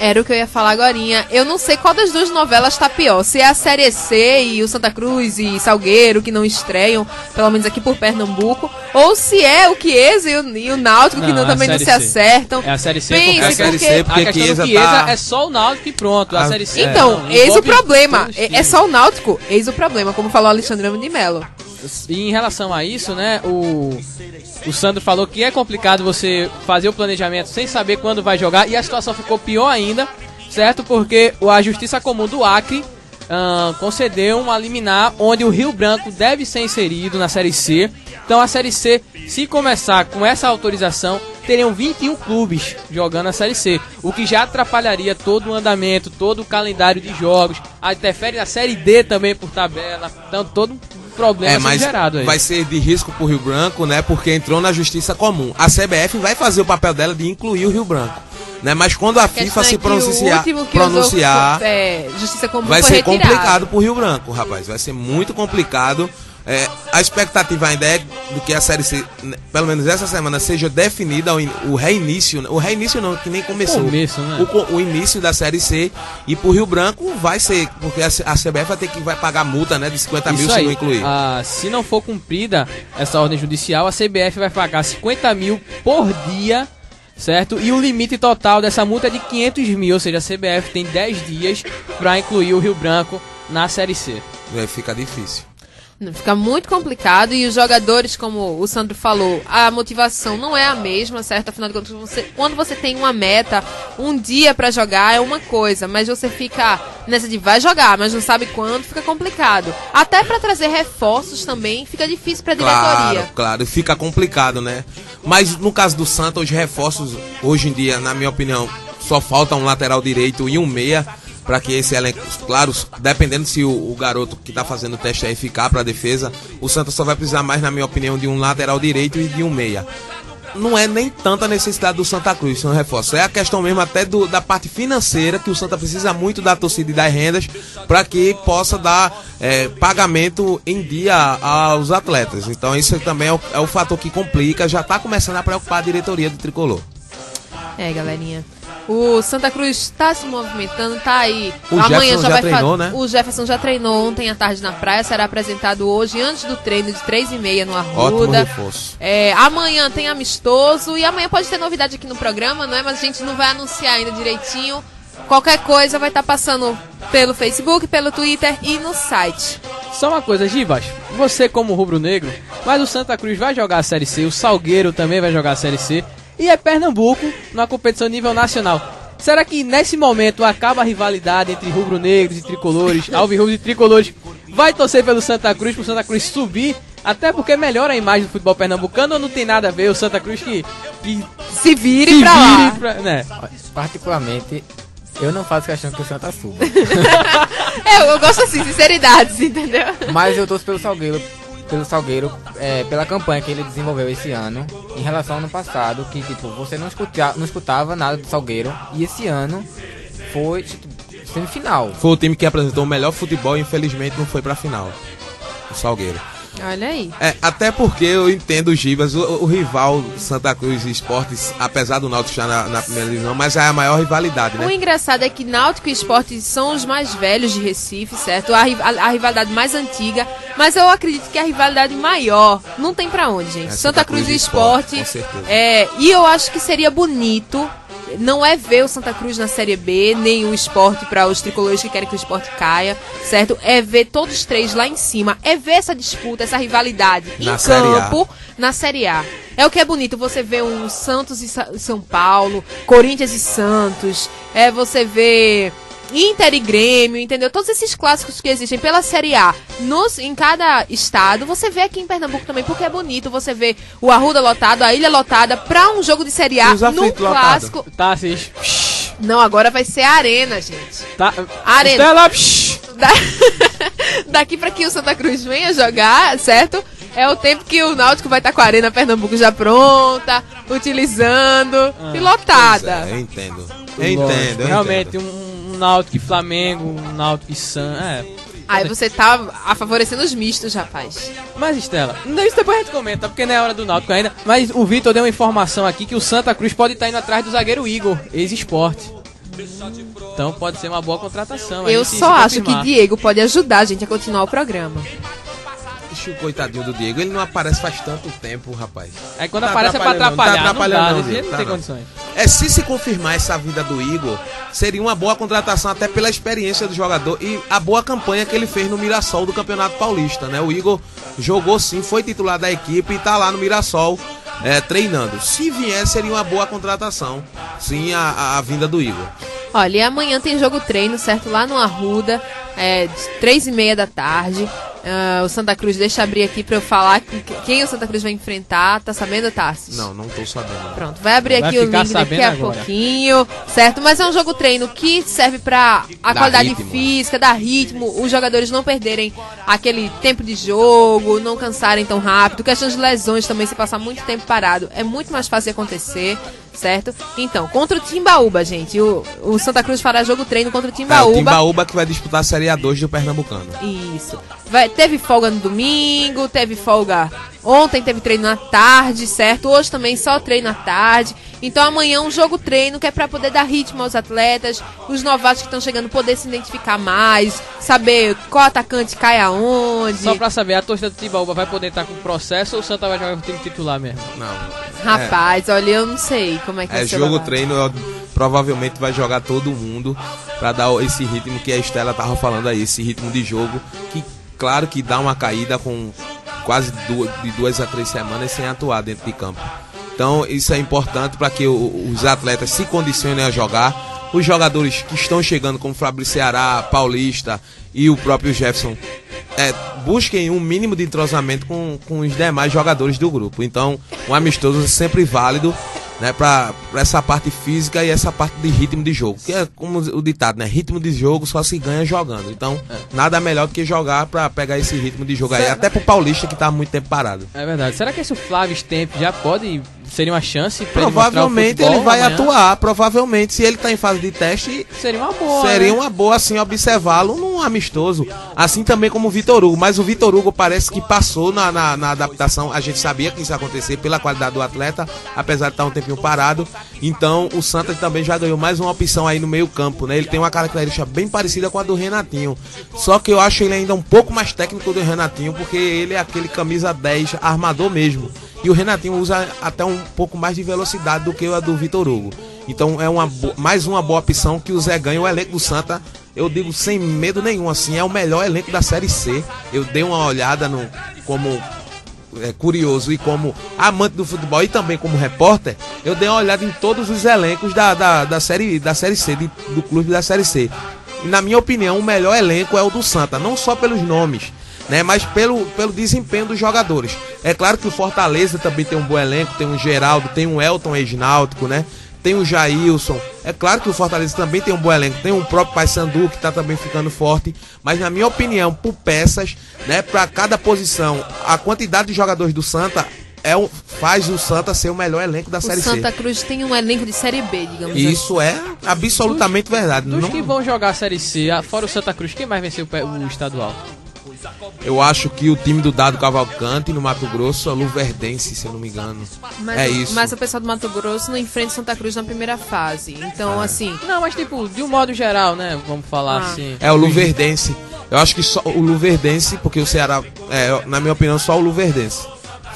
Era o que eu ia falar agorinha. Eu não sei qual das duas novelas tá pior. Se é a Série C e o Santa Cruz e Salgueiro, que não estreiam, pelo menos aqui por Pernambuco, ou se é o Chiesa e o Náutico, que também não se acertam. É a Série C, Pense, é a Série C, porque a questão do Chiesa é só o Náutico e pronto. A Série C então, eis o problema. É só o Náutico, eis o problema, como falou Alexandre de Mello. E em relação a isso, né, o Sandro falou que é complicado você fazer o planejamento sem saber quando vai jogar, e a situação ficou pior ainda, certo? Porque a Justiça Comum do Acre concedeu uma liminar onde o Rio Branco deve ser inserido na Série C. Então a Série C, se começar com essa autorização, teriam 21 clubes jogando a Série C, o que já atrapalharia todo o andamento, todo o calendário de jogos, interfere na Série D também por tabela, então todo um problema gerado aí. Vai ser de risco pro Rio Branco, né, porque entrou na Justiça Comum. A CBF vai fazer o papel dela de incluir o Rio Branco, né, mas quando a FIFA se pronunciar, Justiça Comum vai foi ser retirado. complicado pro Rio Branco, rapaz, vai ser muito complicado. A expectativa ainda é de que a Série C, pelo menos essa semana, seja definida o reinício não, que nem começou. O início da Série C, e pro Rio Branco vai ser, porque a CBF vai pagar multa, né, de 50 mil se não incluir. Se não for cumprida essa ordem judicial, a CBF vai pagar 50 mil por dia, certo? E o limite total dessa multa é de 500 mil, ou seja, a CBF tem 10 dias para incluir o Rio Branco na Série C. Fica difícil. Fica muito complicado, e os jogadores, como o Sandro falou, a motivação não é a mesma, certo? Afinal de contas, quando você tem uma meta, um dia pra jogar é uma coisa, mas você fica nessa de vai jogar, mas não sabe quando, fica complicado. Até pra trazer reforços também fica difícil pra diretoria. Claro, fica complicado, né? Mas no caso do Santa, os reforços, hoje em dia, na minha opinião, só falta um lateral direito e um meia, para que esse elenco, claro, dependendo se o garoto que tá fazendo o teste aí ficar para a defesa, o Santa só vai precisar mais, na minha opinião, de um lateral direito e de um meia. Não é nem tanta necessidade do Santa Cruz, são reforços. É a questão mesmo até da parte financeira, que o Santa precisa muito da torcida e das rendas para que possa dar pagamento em dia aos atletas. Então isso também é o fator que complica, já tá começando a preocupar a diretoria do Tricolor. Galerinha. O Santa Cruz está se movimentando, tá aí. O Amanhã Jefferson já treinou, né? O Jefferson já treinou ontem à tarde na praia, será apresentado hoje, antes do treino de 3h30 no Arruda. Ótimo reforço. Amanhã tem amistoso, e amanhã pode ter novidade aqui no programa, não é? Mas a gente não vai anunciar ainda direitinho. Qualquer coisa vai estar passando pelo Facebook, pelo Twitter e no site. Só uma coisa, Gibas, você como rubro-negro, mas o Santa Cruz vai jogar a Série C, o Salgueiro também vai jogar a Série C, e é Pernambuco, numa competição nível nacional. Será que nesse momento acaba a rivalidade entre rubro-negros e tricolores, alvirrubros e tricolores? Vai torcer pelo Santa Cruz, pro Santa Cruz subir, até porque melhora a imagem do futebol pernambucano, ou não tem nada a ver o Santa Cruz que se vire pra lá? Né? Particularmente, eu não faço questão que o Santa suba. Eu gosto assim, sinceridade, entendeu? Mas eu torço pelo Salgueiro, pela campanha que ele desenvolveu esse ano, em relação ao ano passado, que tipo, você não escutava nada do Salgueiro, e esse ano foi semifinal. Foi o time que apresentou o melhor futebol e infelizmente não foi pra final. O Salgueiro. Olha aí. Até porque eu entendo o Gibas, o rival Santa Cruz e Esportes, apesar do Náutico estar na primeira divisão, mas é a maior rivalidade, né? O engraçado é que Náutico e Esportes são os mais velhos de Recife, certo? A rivalidade mais antiga, mas eu acredito que a rivalidade maior não tem pra onde, gente. Santa Cruz e Esporte. Com certeza. E eu acho que seria bonito não é ver o Santa Cruz na Série B, nem o Sport para os tricolores que querem que o Sport caia, certo? É ver todos os três lá em cima, é ver essa disputa, essa rivalidade Na em Série A. campo, na Série A. É o que é bonito, você vê um Santos e São Paulo, Corinthians e Santos, você vê Inter e Grêmio, entendeu? Todos esses clássicos que existem pela Série A em cada estado, você vê aqui em Pernambuco também, porque é bonito você ver o Arruda lotado, a Ilha lotada, pra um jogo de Série A, E os num aflitos clássico. Tá, assim. Não, agora vai ser a Arena, gente. Tá. Arena. Estela, Daqui pra que o Santa Cruz venha jogar, certo? É o tempo que o Náutico vai estar com a Arena Pernambuco já pronta, utilizando e lotada. Pois é, eu entendo. Realmente, um Náutico e Flamengo, um Náutico e Aí você tá favorecendo os mistos, rapaz. Mas, Estela, isso depois a gente comenta, porque não é hora do Náutico ainda. Mas o Vitor deu uma informação aqui que o Santa Cruz pode estar indo atrás do zagueiro Igor, ex-Sport. Então pode ser uma boa contratação. Eu aí, se só acho que confirmar. Diego pode ajudar a gente a continuar o programa. Ixi, o coitadinho do Diego, ele não aparece faz tanto tempo, rapaz. Aí quando Tá aparece é pra atrapalhando, atrapalhar, não tá não dá, atrapalhando, desse jeito não, não tem tá condições. Se confirmar essa vinda do Igor, seria uma boa contratação até pela experiência do jogador e a boa campanha que ele fez no Mirassol do Campeonato Paulista, né? O Igor jogou sim, foi titular da equipe e tá lá no Mirassol treinando. Se vier, seria uma boa contratação, sim, a vinda do Igor. Olha, e amanhã tem jogo treino, certo? Lá no Arruda, 3h30 da tarde. O Santa Cruz, deixa eu abrir aqui pra eu falar quem o Santa Cruz vai enfrentar. Tá sabendo, Tarsis? Não tô sabendo. Pronto, vai abrir Vai aqui o ficar link daqui sabendo a agora. pouquinho, certo? Mas é um jogo treino que serve pra a Dar qualidade ritmo. física, dar ritmo, os jogadores não perderem aquele tempo de jogo, não cansarem tão rápido, questão de lesões também, se passar muito tempo parado, é muito mais fácil de acontecer, certo? Então, contra o Timbaúba, gente, o Santa Cruz fará jogo treino contra o O Timbaúba. Timbaúba que vai disputar a Série A2 do Pernambucano. Isso. Teve folga no domingo, teve folga ontem, teve treino na tarde, certo? Hoje também só treino à tarde. Então amanhã um jogo treino que é pra poder dar ritmo aos atletas, os novatos que estão chegando poder se identificar mais, saber qual atacante cai aonde. Só pra saber, a torcida do Timbaúba vai poder estar com processo ou o Santa vai jogar com o time titular mesmo? Não. Rapaz, olha, eu não sei como é que vai ser o Jogo babado. treino, provavelmente vai jogar todo mundo pra dar esse ritmo que a Estela tava falando aí, esse ritmo de jogo que, claro que dá uma caída com quase de 2 a 3 semanas sem atuar dentro de campo. Então isso é importante para que os atletas se condicionem a jogar. Os jogadores que estão chegando, como Fabrício Ceará, Paulista e o próprio Jefferson, busquem um mínimo de entrosamento com os demais jogadores do grupo. Então um amistoso é sempre válido, né, para essa parte física e essa parte de ritmo de jogo, que é como o ditado, né, ritmo de jogo só se ganha jogando. Então nada melhor do que jogar para pegar esse ritmo de jogo aí, até pro Paulista que tá há muito tempo parado. É verdade. Será que esse Flávio Stemp já seria uma chance pra Provavelmente ele mostrar o ele vai futebol amanhã? atuar, provavelmente se ele tá em fase de teste, Seria uma boa, seria né? uma boa assim observá-lo num amistoso, assim também como o Vitor Hugo, mas o Vitor Hugo parece que passou na adaptação. A gente sabia que isso ia acontecer pela qualidade do atleta, apesar de estar um tempinho parado. Então o Santa também já ganhou mais uma opção aí no meio campo, né? Ele tem uma característica bem parecida com a do Renatinho, só que eu acho ele ainda um pouco mais técnico do Renatinho, porque ele é aquele camisa 10 armador mesmo, e o Renatinho usa até um pouco mais de velocidade do que a do Vitor Hugo. Então é mais uma boa opção que o Zé ganha. O elenco do Santa, eu digo sem medo nenhum, assim, é o melhor elenco da Série C. Eu dei uma olhada como curioso e como amante do futebol e também como repórter, eu dei uma olhada em todos os elencos da série C, do clube da Série C. E na minha opinião, o melhor elenco é o do Santa, não só pelos nomes, né, mas pelo desempenho dos jogadores. É claro que o Fortaleza também tem um bom elenco, tem um Geraldo, tem um Elton ex-náutico, né? Tem o Jailson. É claro que o Fortaleza também tem um bom elenco, tem o próprio Paysandu que está também ficando forte, mas na minha opinião, por peças, né, para cada posição, a quantidade de jogadores do Santa faz o Santa ser o melhor elenco da Série O Santa C. Cruz tem um elenco de Série B, digamos E assim. isso é absolutamente verdade. Dos Não- que vão jogar a Série C, fora o Santa Cruz, quem mais venceu o estadual? Eu acho que o time do Dado Cavalcante no Mato Grosso é Luverdense, se eu não me engano. É isso. Mas o pessoal do Mato Grosso não enfrenta o Santa Cruz na primeira fase. Então, assim, Não, mas tipo, de um modo geral, né? Vamos falar assim. É o Luverdense. Eu acho que só o Luverdense, porque o Ceará, na minha opinião, só o Luverdense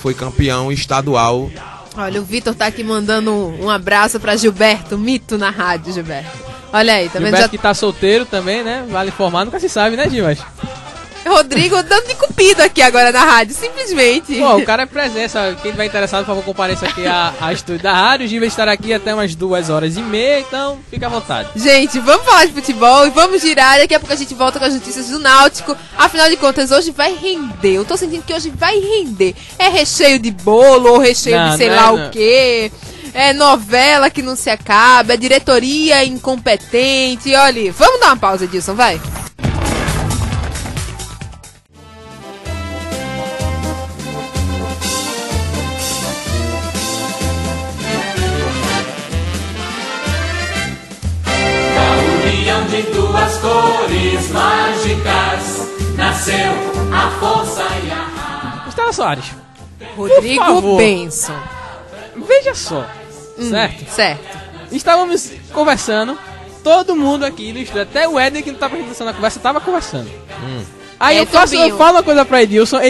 foi campeão estadual Olha, o Vitor tá aqui mandando um abraço pra Gilberto, mito na rádio, Gilberto. Olha aí, tá vendo? Gilberto que tá solteiro também, né? Vale informar, nunca se sabe, né, Dimas? Rodrigo dando de cupido aqui agora na rádio, simplesmente. Pô, o cara é presença. Quem vai interessado, por favor, compareça aqui a estúdio da rádio. O Gil vai estar aqui até umas 2h30, então fica à vontade. Gente, vamos falar de futebol e vamos girar. Daqui a pouco a gente volta com as notícias do Náutico. Afinal de contas, hoje vai render. Eu tô sentindo que hoje vai render. É recheio de bolo ou recheio de sei lá o quê. É novela que não se acaba, é diretoria incompetente. Olha, vamos dar uma pausa, Edilson, vai. De duas cores mágicas nasceu a força e a... Estela Soares, Rodrigo Benson. veja só, certo? Certo. Estávamos conversando, todo mundo aqui no estúdio, até o Éder que não estava prestando na conversa, estava conversando. Aí eu falo uma coisa pra Edilson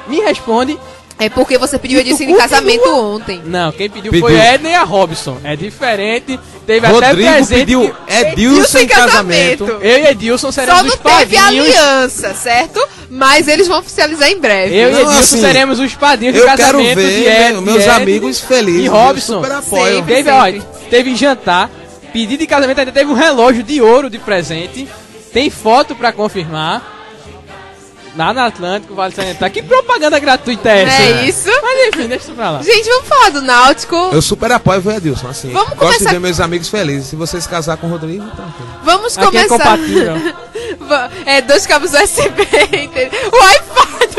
me responde. É porque você pediu Edilson em casamento ontem. Não, quem pediu foi Edner e a Robson. É diferente. Teve Rodrigo até presente. pediu Edilson em casamento. Eu e Edilson seremos Só não os teve padrinhos. aliança, certo? Mas eles vão oficializar em breve. Eu e Não, Edilson assim, seremos os padrinhos do Eu quero casamento de ver meus Edner amigos felizes. e Robson. Eu super apoio. Sempre. Teve jantar, pedido de casamento, ainda teve um relógio de ouro de presente. Tem foto pra confirmar. Lá na Atlântico, vale salientar. Que propaganda gratuita é essa? É isso? Mas enfim, deixa isso pra lá. Gente, vamos falar do Náutico. Eu super apoio o Edilson, assim. Vamos Gosto começar- de ver meus amigos felizes. Se você se casar com o Rodrigo, tá ok. Vamos Aqui é começar. compatível. É, 2 cabos USB, entendeu? O iPad.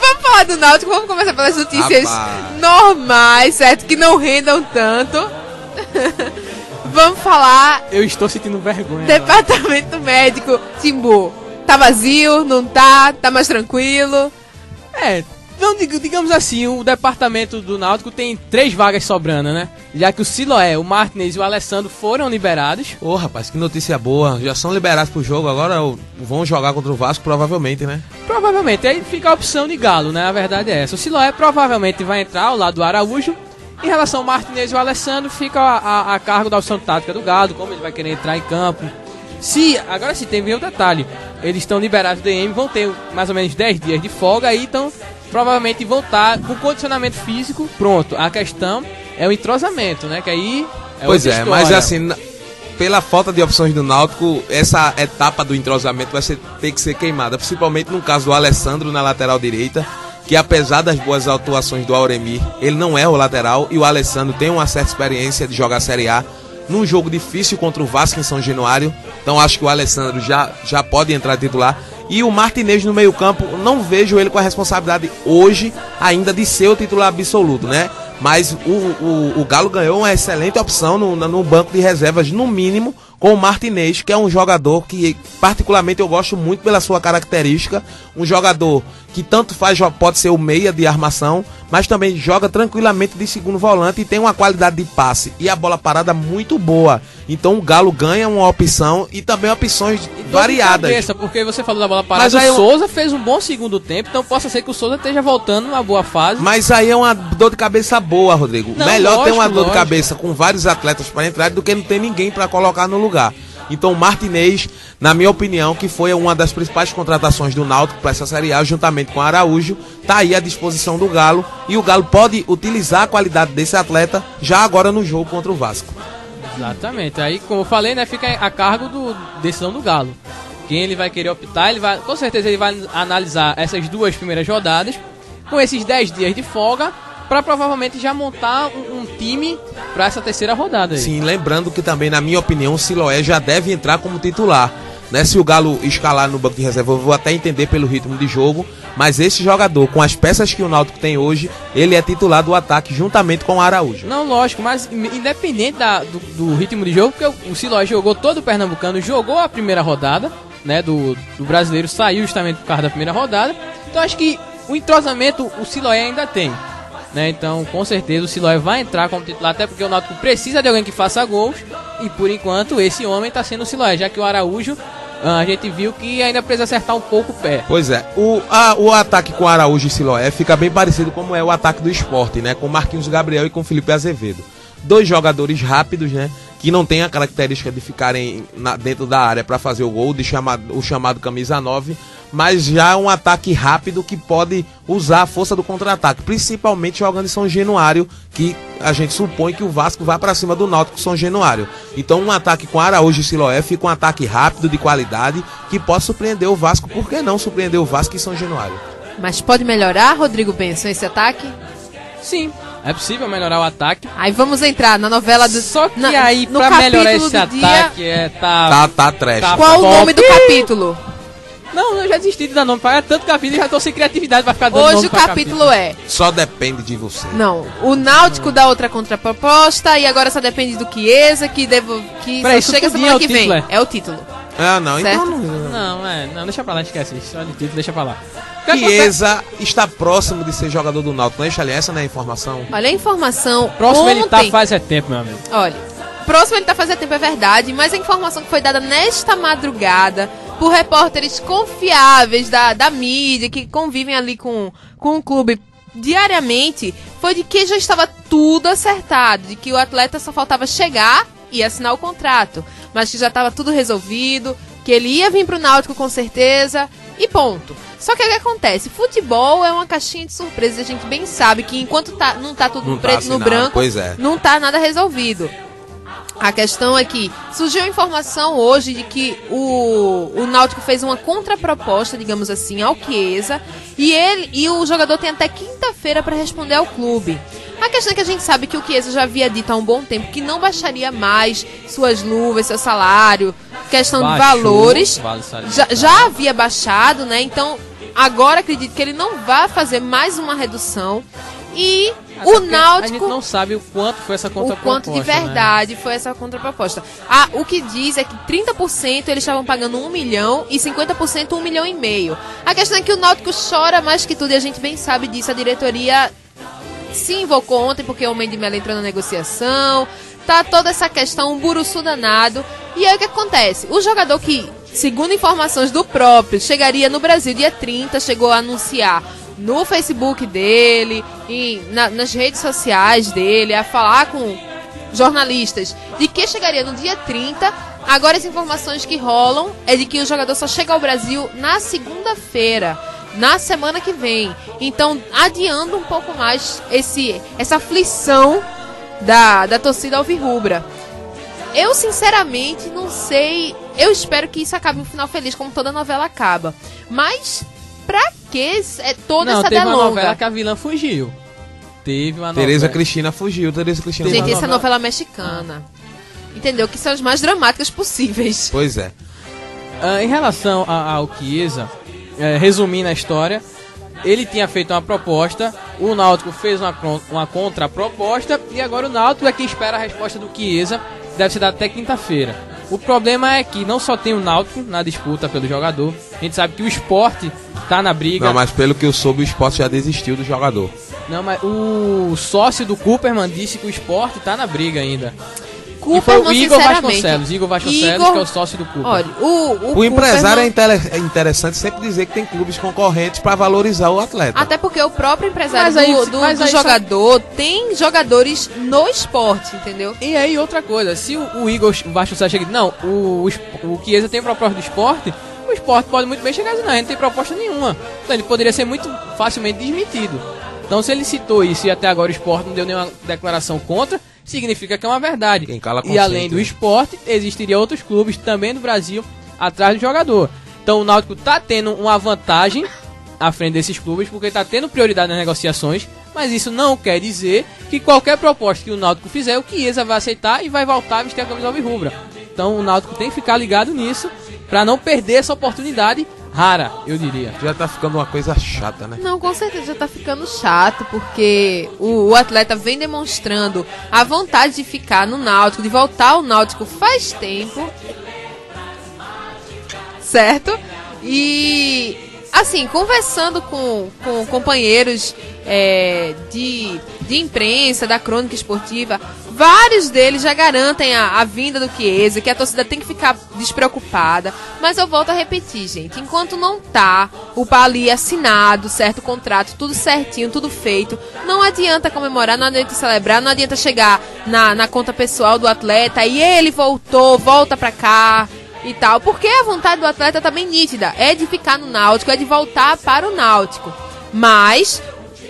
Vamos falar do Náutico, vamos começar pelas notícias Rapaz. normais, certo? Que não rendam tanto. Vamos falar Eu estou sentindo vergonha. departamento médico. Timbu, tá vazio, não tá? Tá mais tranquilo? Então, digamos assim, o departamento do Náutico tem 3 vagas sobrando, né? Já que o Siloé, o Martinez e o Alessandro foram liberados. Ô, rapaz, que notícia boa. Já são liberados pro jogo, agora vão jogar contra o Vasco, provavelmente, né? Provavelmente, aí fica a opção de Galo, né? A verdade é essa. O Siloé provavelmente vai entrar ao lado do Araújo. Em relação ao Martinez e o Alessandro, fica a cargo da opção tática do Galo, como ele vai querer entrar em campo. Agora sim, tem um detalhe. Eles estão liberados do DM, vão ter mais ou menos 10 dias de folga aí, então provavelmente vão estar com condicionamento físico pronto. A questão é o entrosamento, né? Que aí Pois outra é, história. mas assim, pela falta de opções do Náutico, essa etapa do entrosamento vai ter que ser queimada, principalmente no caso do Alessandro na lateral direita, que apesar das boas atuações do Auremir, ele não é o lateral, e o Alessandro tem uma certa experiência de jogar Série A num jogo difícil contra o Vasco em São Januário. Então acho que o Alessandro já pode entrar titular. E o Martinez no meio campo, não vejo ele com a responsabilidade hoje ainda de ser o titular absoluto, né? Mas o Galo ganhou uma excelente opção no banco de reservas, no mínimo, com o Martinez, que é um jogador que particularmente eu gosto muito pela sua característica. Um jogador que tanto faz, pode ser o meia de armação, mas também joga tranquilamente de segundo volante e tem uma qualidade de passe e a bola parada muito boa. Então o Galo ganha uma opção e também opções variadas. Cabeça, porque você falou da bola parada, Mas aí o Souza fez um bom segundo tempo, então possa ser que o Souza esteja voltando numa boa fase. Mas aí é uma dor de cabeça boa, Rodrigo. Não, Melhor ter uma lógico, dor de lógico. cabeça com vários atletas para entrar do que não ter ninguém para colocar no lugar. Então o Martinez, na minha opinião, que foi uma das principais contratações do Náutico para essa Série A, juntamente com o Araújo, tá aí à disposição do Galo, e o Galo pode utilizar a qualidade desse atleta já agora no jogo contra o Vasco. Exatamente. Aí, como eu falei, né, fica a cargo decisão do Galo. Quem ele vai querer optar, com certeza ele vai analisar essas 2 primeiras rodadas, com esses 10 dias de folga, para provavelmente já montar um time para essa terceira rodada aí. Sim, lembrando que também, na minha opinião, o Siloé já deve entrar como titular. Né? Se o Galo escalar no banco de reserva, eu vou até entender pelo ritmo de jogo, mas esse jogador, com as peças que o Náutico tem hoje, ele é titular do ataque juntamente com o Araújo. Não, lógico, mas independente do ritmo de jogo, porque o Siloé jogou todo o Pernambucano, jogou a primeira rodada, né, do brasileiro, saiu justamente por causa da primeira rodada. Então acho que o entrosamento o Siloé ainda tem, né? Então com certeza o Siloé vai entrar como titular, até porque o Náutico precisa de alguém que faça gols, e por enquanto esse homem está sendo o Siloé, já que o Araújo a gente viu que ainda precisa acertar um pouco o pé. Pois é, o ataque com Araújo e Siloé fica bem parecido como é o ataque do Sport, né? Com Marquinhos Gabriel e com Felipe Azevedo. 2 jogadores rápidos, né? Que não tem a característica de ficarem dentro da área para fazer o gol, o chamado camisa 9, mas já um ataque rápido que pode usar a força do contra-ataque, principalmente jogando em São Januário, que a gente supõe que o Vasco vai para cima do Náutico São Januário. Então um ataque com Araújo e Siloé fica um ataque rápido, de qualidade, que pode surpreender o Vasco. Por que não surpreender o Vasco em São Januário? Mas pode melhorar, Rodrigo Benson, esse ataque? Sim, é possível melhorar o ataque. Aí vamos entrar na novela do... Só que aí, pra melhorar esse ataque, Tá trash. Qual o nome do capítulo? Não, eu já desisti de dar nome pra tanto capítulo e já tô sem criatividade pra ficar dando nome Hoje o pra capítulo é... Só depende de você. Não, o Náutico dá outra contraproposta e agora só depende do Chiesa, que Peraí, só chega isso semana é o que vem. título, É o título. Ah, não, Certo? então não. Não, deixa pra lá, esquece isso. Só de título, deixa pra lá. Chiesa está próximo de ser jogador do Náutico, não é, Charlie? Essa não é a informação? Olha a informação. Próximo ontem, ele tá faz tempo, meu amigo. Olha, próximo ele tá fazendo tempo, é verdade, mas a informação que foi dada nesta madrugada por repórteres confiáveis da mídia, que convivem ali com o clube diariamente, foi de que já estava tudo acertado, de que o atleta só faltava chegar e assinar o contrato, mas que já estava tudo resolvido, que ele ia vir pro Náutico com certeza e ponto. Só que o que acontece? Futebol é uma caixinha de surpresas, a gente bem sabe que enquanto não tá tudo Não tá preto assinado, no branco, pois é. não tá nada resolvido. A questão é que surgiu a informação hoje de que o Náutico fez uma contraproposta, digamos assim, ao Chiesa, e o jogador tem até quinta-feira para responder ao clube. A questão é que a gente sabe que o Chiesa já havia dito há um bom tempo que não baixaria mais suas luvas, seu salário, questão de valores. Já havia baixado, né? Então, agora acredito que ele não vai fazer mais uma redução. E o Náutico... A gente não sabe o quanto foi essa contraproposta. O quanto de verdade foi essa contraproposta. O que diz é que 30% eles estavam pagando 1 milhão e 50% 1,5 milhão. A questão é que o Náutico chora mais que tudo e a gente bem sabe disso. A diretoria se invocou ontem porque o Mendy Melo entrou na negociação. Tá toda essa questão, um buruçu danado. E aí o que acontece? O jogador que, segundo informações do próprio, chegaria no Brasil dia 30, chegou a anunciar no Facebook dele, nas redes sociais dele, a falar com jornalistas de que chegaria no dia 30. Agora as informações que rolam é de que o jogador só chega ao Brasil na segunda-feira, na semana que vem. Então, adiando um pouco mais essa aflição da torcida alvirrubra. Eu, sinceramente, não sei. Eu espero que isso acabe um final feliz, como toda novela acaba. Mas... pra que toda essa delonga? Teve uma novela que a vilã fugiu. Teve uma Tereza novela. Cristina fugiu. Gente, essa é novela mexicana. Entendeu? Que são as mais dramáticas possíveis. Pois é. Em relação ao Chiesa, resumindo a história, ele tinha feito uma proposta, o Náutico fez uma contraproposta e agora o Náutico é quem espera a resposta do Chiesa, deve ser dada até quinta-feira. O problema é que não só tem o Náutico na disputa pelo jogador, a gente sabe que o Sport tá na briga. Não, mas pelo que eu soube, o Sport já desistiu do jogador. Não, mas o sócio do Cooperman disse que o Sport tá na briga ainda. Cooperman, e foi o Igor Vasconcelos, Igor... que é o sócio do Cooperman. Olha, o empresário é interessante sempre dizer que tem clubes concorrentes para valorizar o atleta. Até porque o próprio empresário do jogador tem jogadores no esporte, entendeu? E aí outra coisa, se o Igor Vasconcelos chega e diz, não, o Chiesa tem proposta do esporte, o esporte pode muito bem chegar e dizer, não, ele não tem proposta nenhuma. Então ele poderia ser muito facilmente desmentido. Então se ele citou isso e até agora o esporte não deu nenhuma declaração contra, significa que é uma verdade. E além do esporte, existiria outros clubes também do Brasil atrás do jogador. Então o Náutico tá tendo uma vantagem à frente desses clubes, porque tá tendo prioridade nas negociações, mas isso não quer dizer que qualquer proposta que o Náutico fizer, o Chiesa vai aceitar e vai voltar a vestir a camisa alvirrubra. Então o Náutico tem que ficar ligado nisso, para não perder essa oportunidade rara, eu diria. Já tá ficando uma coisa chata, né? Não, com certeza já tá ficando chato, porque o atleta vem demonstrando a vontade de ficar no Náutico, de voltar ao Náutico faz tempo. Certo? E, assim, conversando com companheiros de imprensa, da crônica esportiva, Vários deles já garantem a vinda do Chiesa, que a torcida tem que ficar despreocupada. Mas eu volto a repetir, gente. Enquanto não tá o ali assinado, certo, o contrato, tudo certinho, tudo feito, não adianta comemorar, não adianta celebrar, não adianta chegar na conta pessoal do atleta e ele volta pra cá e tal. Porque a vontade do atleta tá bem nítida. É de ficar no Náutico, é de voltar para o Náutico. Mas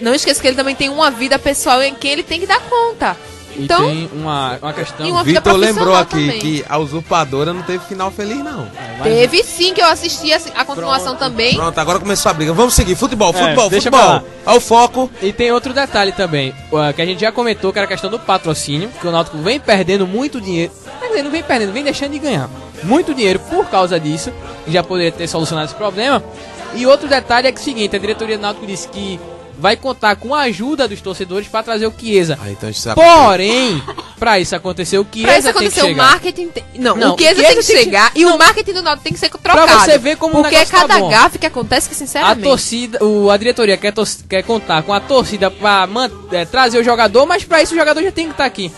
não esqueça que ele também tem uma vida pessoal em que ele tem que dar conta. Então, e tem uma questão. uma vida Vitor lembrou profissional aqui também. que a usurpadora não teve final feliz, não. Teve sim, que eu assisti a continuação também. Pronto, agora começou a briga. Vamos seguir. Futebol. Deixa pra lá. Ao foco. E tem outro detalhe também, que a gente já comentou, que era a questão do patrocínio, que o Náutico vem perdendo muito dinheiro. Quer dizer, não vem perdendo, vem deixando de ganhar muito dinheiro por causa disso, e já poderia ter solucionado esse problema. E outro detalhe é que o seguinte, a diretoria do Náutico disse que vai contar com a ajuda dos torcedores para trazer o Chiesa. Então isso Porém, para isso acontecer, o Chiesa Pra isso tem que acontecer, o chegar. marketing Não, o Chiesa tem que chegar e o marketing do Náutico tem que ser trocado. Pra você ver como o porque negócio tá cada bom. gafe que acontece que, A sinceramente... torcida, a diretoria quer contar com a torcida para trazer o jogador, mas para isso o jogador já tem que estar aqui.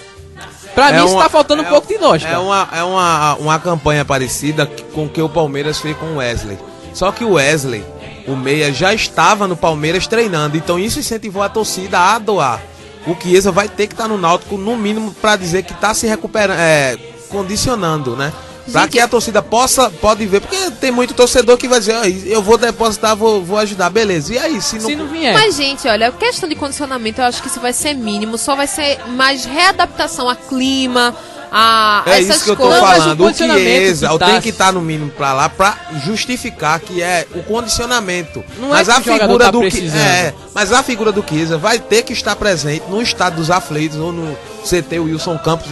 Pra mim isso tá faltando um pouco de lógica. É uma campanha parecida com o que o Palmeiras fez com o Wesley. Só que o Wesley, o meia, já estava no Palmeiras treinando. Então isso incentivou a torcida a doar. O Chiesa vai ter que estar no Náutico, no mínimo, para dizer que está se recuperando, condicionando, né? Pra Gente, que a torcida pode ver. Porque tem muito torcedor que vai dizer, eu vou depositar, vou ajudar. Beleza. E aí, se não vier. Mas, gente, olha, a questão de condicionamento, eu acho que isso vai ser mínimo. Só vai ser mais readaptação a clima, a essas isso que eu tô coisas. falando. O condicionamento Chiesa que tá- tem que estar no mínimo pra lá pra justificar que é o condicionamento. Não Mas é que a o jogador figura tá do precisando. mas a figura do Chiesa vai ter que estar presente no estádio dos aflitos ou no CT Wilson Campos,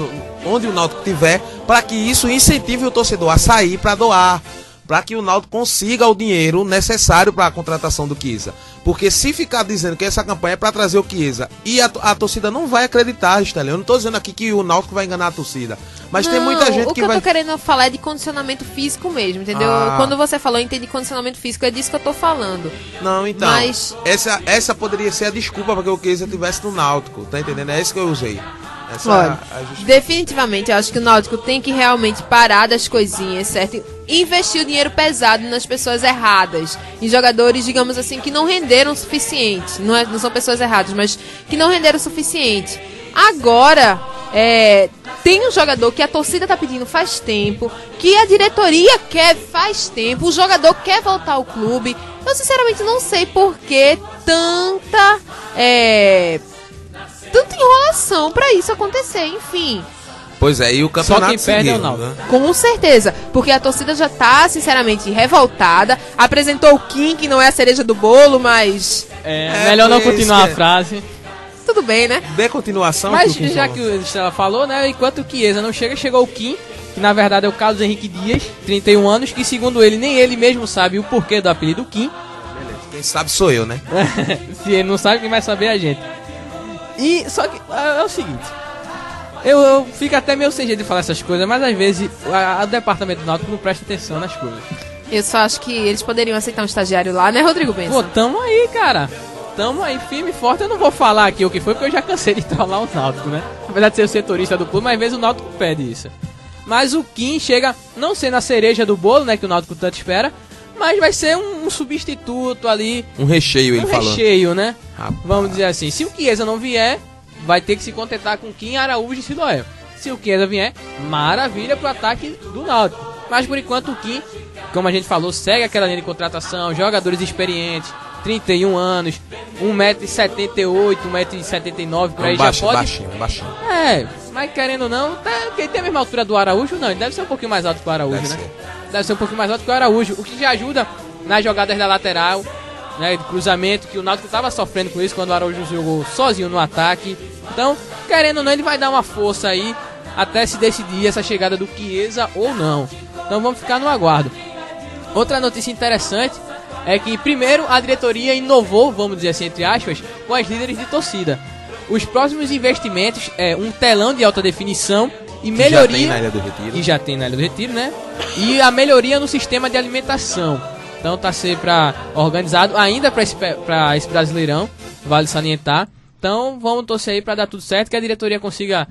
onde o Náutico tiver, para que isso incentive o torcedor a sair para doar, para que o Náutico consiga o dinheiro necessário para a contratação do Chiesa. Porque se ficar dizendo que essa campanha é para trazer o Chiesa e a torcida não vai acreditar, Estela. Eu não tô dizendo aqui que o Náutico vai enganar a torcida, mas tem muita gente o que que vai... eu tô querendo falar é de condicionamento físico mesmo, entendeu? Ah. Quando você falou, eu entendi condicionamento físico, é disso que eu tô falando. Não, então, Mas- essa poderia ser a desculpa para que o Chiesa estivesse no Náutico, tá entendendo? É isso que eu usei. Essa Olha, a justificativa. definitivamente, eu acho que o Náutico tem que realmente parar das coisinhas, certo? Investir o dinheiro pesado nas pessoas erradas. Em jogadores, digamos assim, que não renderam o suficiente. Não são pessoas erradas, mas que não renderam o suficiente. Agora, tem um jogador que a torcida tá pedindo faz tempo, que a diretoria quer faz tempo, o jogador quer voltar ao clube. Eu, sinceramente, não sei por que tanta enrolação pra isso acontecer, enfim. Pois é, e o campeonato quem perde é o seguiu, Náutico. né? Com certeza, porque a torcida já tá, sinceramente, revoltada. Apresentou o Kim, que não é a cereja do bolo, mas Melhor não por isso continuar que- a frase. tudo bem, né? Dê continuação. Mas que o Kim já falou. que o Estela falou, né? Enquanto o Chiesa não chega, chegou o Kim, que na verdade é o Carlos Henrique Dias, 31 anos, que segundo ele, nem ele mesmo sabe o porquê do apelido Kim. Quem sabe sou eu, né? Se ele não sabe, quem vai saber é a gente. E só que é o seguinte, eu fico até meio sem jeito de falar essas coisas, mas às vezes o departamento do Náutico não presta atenção nas coisas. Eu só acho que eles poderiam aceitar um estagiário lá, né, Rodrigo Benson? Pô, tamo aí, cara. Tamo aí, firme e forte. Eu não vou falar aqui o que foi, porque eu já cansei de trollar o Náutico, né? Apesar de ser o setorista do clube, mas às vezes o Náutico pede isso. Mas o Kim chega, não sendo a cereja do bolo, né, que o Náutico tanto espera, mas vai ser um substituto ali, Um recheio, ele um falou. recheio, né? Rapaz. Vamos dizer assim, se o Chiesa não vier, vai ter que se contentar com Kim, Araújo e Siloé. Se o Chiesa vier, maravilha pro ataque do Náutico. Mas por enquanto o Kim, como a gente falou, segue aquela linha de contratação, jogadores experientes, 31 anos, 1,78m, 1,79m, por aí já pode... Baixinho. Mas querendo ou não, quem tem a mesma altura do Araújo, não, ele deve ser um pouquinho mais alto que o Araújo, Deve né? ser. Deve ser um pouquinho mais alto que o Araújo, o que já ajuda nas jogadas da lateral, né, de cruzamento, que o Náutico estava sofrendo com isso quando o Araújo jogou sozinho no ataque. Então, querendo ou não, ele vai dar uma força aí até se decidir essa chegada do Chiesa ou não. Então vamos ficar no aguardo. Outra notícia interessante é que, primeiro, a diretoria inovou, vamos dizer assim, entre aspas, com as líderes de torcida. Os próximos investimentos é um telão de alta definição e melhoria... Já tem na Ilha do Retiro. Que já tem na Ilha do Retiro, né? E a melhoria no sistema de alimentação. Então tá sempre organizado ainda para esse Brasileirão, vale salientar. Então vamos torcer aí para dar tudo certo, que a diretoria consiga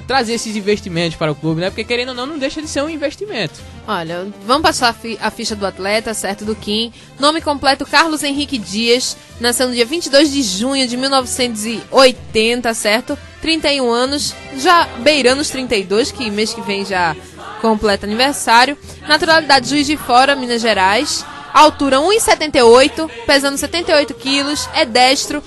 trazer esses investimentos para o clube, né? Porque querendo ou não deixa de ser um investimento. Olha, vamos passar a ficha do atleta, certo, do Kim. Nome completo, Carlos Henrique Dias. Nasceu no dia 22 de junho de 1980, certo? 31 anos, já beirando os 32, que mês que vem já completa aniversário. Naturalidade Juiz de Fora, Minas Gerais. Altura 1,78, pesando 78 quilos, é destro,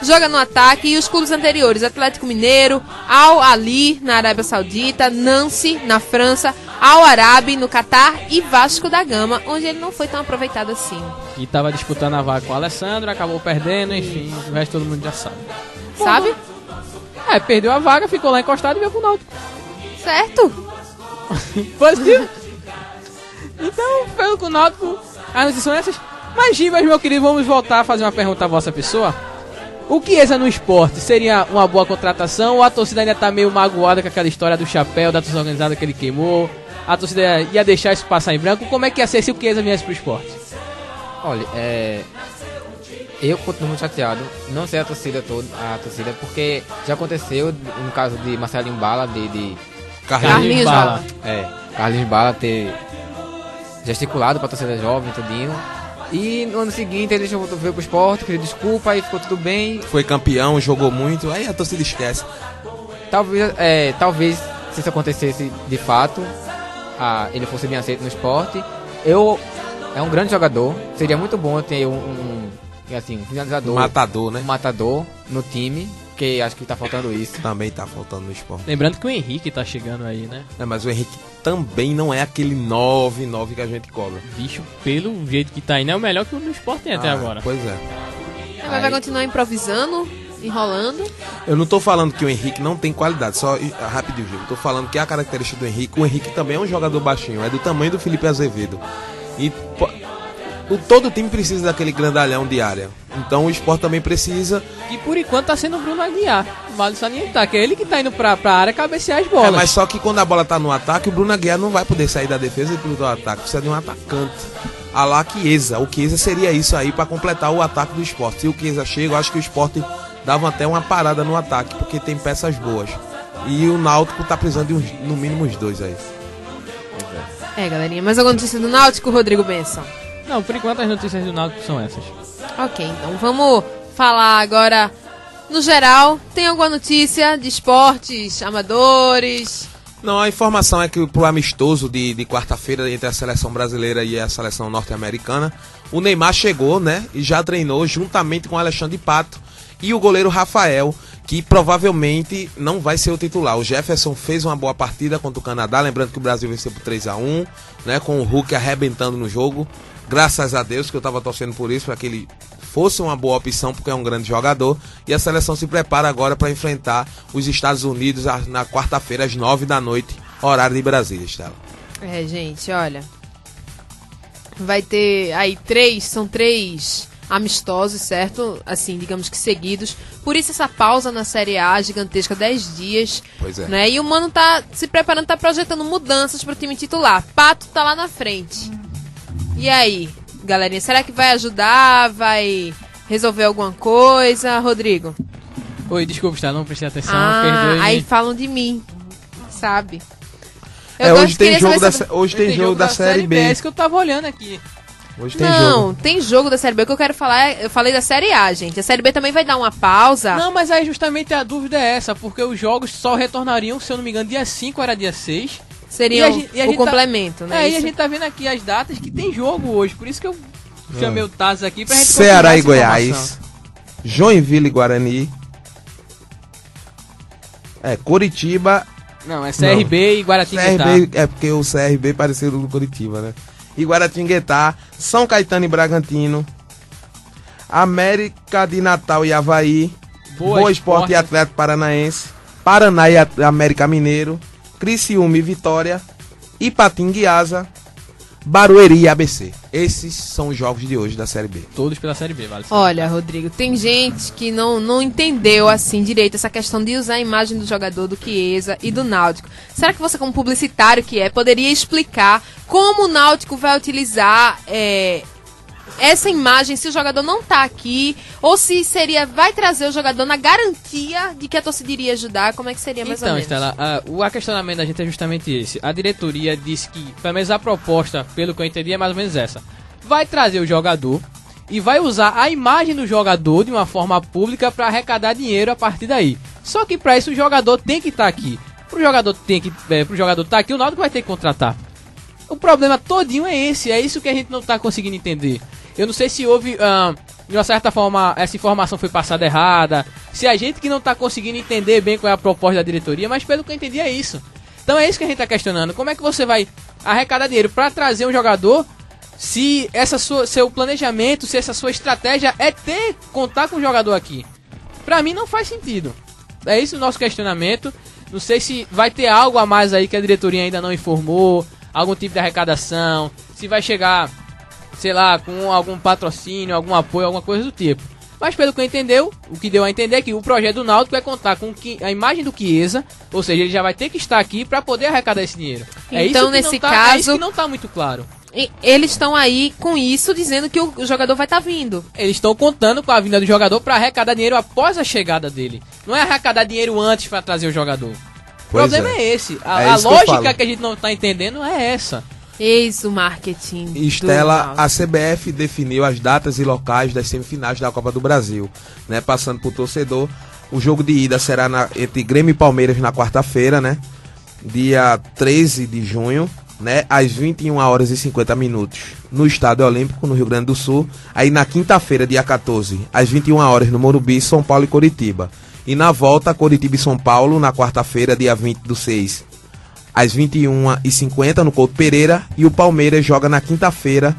joga no ataque. E os clubes anteriores, Atlético Mineiro, Al Ali na Arábia Saudita, Nancy na França, Al Arabi no Catar e Vasco da Gama, onde ele não foi tão aproveitado assim. E tava disputando a vaga com o Alessandro, acabou perdendo, enfim, o resto todo mundo já sabe. Sabe? Perdeu a vaga, ficou lá encostado e veio pro Náutico. Certo. Positivo. Então, pelo com o Náutico, as notícias são essas. Mas, Gibas, meu querido, vamos voltar a fazer uma pergunta à vossa pessoa. O Chiesa no esporte seria uma boa contratação ou a torcida ainda tá meio magoada com aquela história do chapéu, da torcida organizada que ele queimou? A torcida ia deixar isso passar em branco? Como é que ia ser se o Chiesa viesse pro esporte? Olha, eu continuo muito chateado, não sei a torcida toda, porque já aconteceu no caso de Marcelinho Bala, de Carlinhos Bala. Carlinhos Bala ter gesticulado pra torcida jovem, tudinho. E no ano seguinte ele veio pro esporte, pediu desculpa, aí ficou tudo bem. Foi campeão, jogou muito, aí a torcida esquece. Talvez se isso acontecesse de fato, ele fosse bem aceito no esporte. É um grande jogador, seria muito bom ter um finalizador. Um matador no time, porque acho que tá faltando isso. Também tá faltando no esporte. Lembrando que o Henrique tá chegando aí, né? Mas o Henrique também não é aquele 9 que a gente cobra. Bicho, pelo jeito que tá aí, não é o melhor que o no esporte tem até agora. Pois é. Agora vai continuar improvisando, enrolando. Eu não tô falando que o Henrique não tem qualidade, só rapidinho, Gil. Eu tô falando que a característica do Henrique, o Henrique também é um jogador baixinho, é do tamanho do Felipe Azevedo. E todo time precisa daquele grandalhão de área. Então o esporte também precisa. E por enquanto tá sendo o Bruno Aguiar. Vale salientar, que é ele que tá indo pra área cabecear as bolas. Mas só que quando a bola tá no ataque, o Bruno Aguiar não vai poder sair da defesa e pro ataque. Precisa de um atacante. A lá Chiesa. O Chiesa seria isso aí pra completar o ataque do esporte. Se o Chiesa chega, eu acho que o esporte dava até uma parada no ataque, porque tem peças boas. E o Náutico tá precisando de no mínimo uns 2 aí. Galerinha, mais alguma notícia do Náutico, Rodrigo Benção? Não, por enquanto as notícias do Náutico são essas. Ok, então vamos falar agora no geral. Tem alguma notícia de esportes amadores? Não, a informação é que pro amistoso de quarta-feira entre a seleção brasileira e a seleção norte-americana, o Neymar chegou, né, e já treinou juntamente com o Alexandre Pato e o goleiro Rafael, que provavelmente não vai ser o titular. O Jefferson fez uma boa partida contra o Canadá, lembrando que o Brasil venceu por 3-1, né, com o Hulk arrebentando no jogo. Graças a Deus, que eu estava torcendo por isso, para que ele fosse uma boa opção, porque é um grande jogador. E a seleção se prepara agora para enfrentar os Estados Unidos na quarta-feira, às 9 da noite, horário de Brasília, Estela. Gente, olha, vai ter aí 3 amistosos, certo? Assim, digamos que seguidos. Por isso essa pausa na Série A gigantesca, 10 dias. Pois é. Né? E o Mano tá se preparando, tá projetando mudanças pro time titular. Pato tá lá na frente. E aí, galerinha, será que vai ajudar? Vai resolver alguma coisa? Rodrigo? Oi, desculpa, tá? Não prestei atenção, perdoe. Aí falam de mim, sabe? Hoje tem jogo da Série B. É isso que eu tava olhando aqui. Hoje tem jogo. Tem jogo da Série B. O que eu quero falar eu falei da Série A, gente. A Série B também vai dar uma pausa. Não, mas aí justamente a dúvida é essa, porque os jogos só retornariam, se eu não me engano, dia 5 era dia 6. Seria o complemento, né? E a gente tá vendo aqui as datas que tem jogo hoje, por isso que eu chamei o Taz aqui pra gente Ceará e Goiás, Joinville e Guarani, Coritiba. Não, é CRB e Guaratinguetá. É porque o CRB é parecido com o Coritiba, né? E Guaratinguetá, São Caetano e Bragantino, América de Natal e Avaí, Boa Esporte e Atlético Paranaense, Paraná e América Mineiro, Criciúma e Vitória, Ipatinga e Asa, Barueri e ABC. Esses são os jogos de hoje da Série B. Todos pela Série B, vale. Olha, Rodrigo, tem gente que não entendeu assim direito essa questão de usar a imagem do jogador do Chiesa e do Náutico. Será que você, como publicitário que poderia explicar como o Náutico vai utilizar essa imagem se o jogador não tá aqui, ou se seria, vai trazer o jogador na garantia de que a torcida iria ajudar, como é que seria mais ou Então, menos? Estela, o questionamento da gente é justamente esse. A diretoria disse que, pelo menos a proposta, pelo que eu entendi, é mais ou menos essa. Vai trazer o jogador e vai usar a imagem do jogador de uma forma pública para arrecadar dinheiro a partir daí. Só que para isso o jogador tem que estar aqui. Pro jogador estar aqui, o Náutico vai ter que contratar. O problema todinho é esse, é isso que a gente não tá conseguindo entender. Eu não sei se houve, de uma certa forma, essa informação foi passada errada, se a gente que não tá conseguindo entender bem qual é a proposta da diretoria, mas pelo que eu entendi é isso. Então é isso que a gente tá questionando. Como é que você vai arrecadar dinheiro para trazer um jogador se seu planejamento, se essa sua estratégia é contar com o jogador aqui? Pra mim não faz sentido. É isso o nosso questionamento. Não sei se vai ter algo a mais aí que a diretoria ainda não informou, algum tipo de arrecadação, se vai chegar, sei lá, com algum patrocínio, algum apoio, alguma coisa do tipo. Mas pelo que eu entendeu, o que deu a entender é que o projeto do Náutico é contar com a imagem do Chiesa, ou seja, ele já vai ter que estar aqui para poder arrecadar esse dinheiro. Então, nesse caso, é isso que não tá muito claro. Eles estão aí com isso, dizendo que o jogador vai estar vindo. Eles estão contando com a vinda do jogador para arrecadar dinheiro após a chegada dele. Não é arrecadar dinheiro antes para trazer o jogador. O problema é esse. A lógica que a gente não tá entendendo é essa. Eis o marketing. Estela, a CBF definiu as datas e locais das semifinais da Copa do Brasil, né? Passando pro torcedor, o jogo de ida será entre Grêmio e Palmeiras na quarta-feira, né? Dia 13 de junho, né? Às 21h50, no Estádio Olímpico, no Rio Grande do Sul. Aí na quinta-feira, dia 14, às 21h, no Morumbi, São Paulo e Coritiba. E na volta, Coritiba e São Paulo, na quarta-feira, dia 20/6, às 21h50, no Couto Pereira. E o Palmeiras joga na quinta-feira,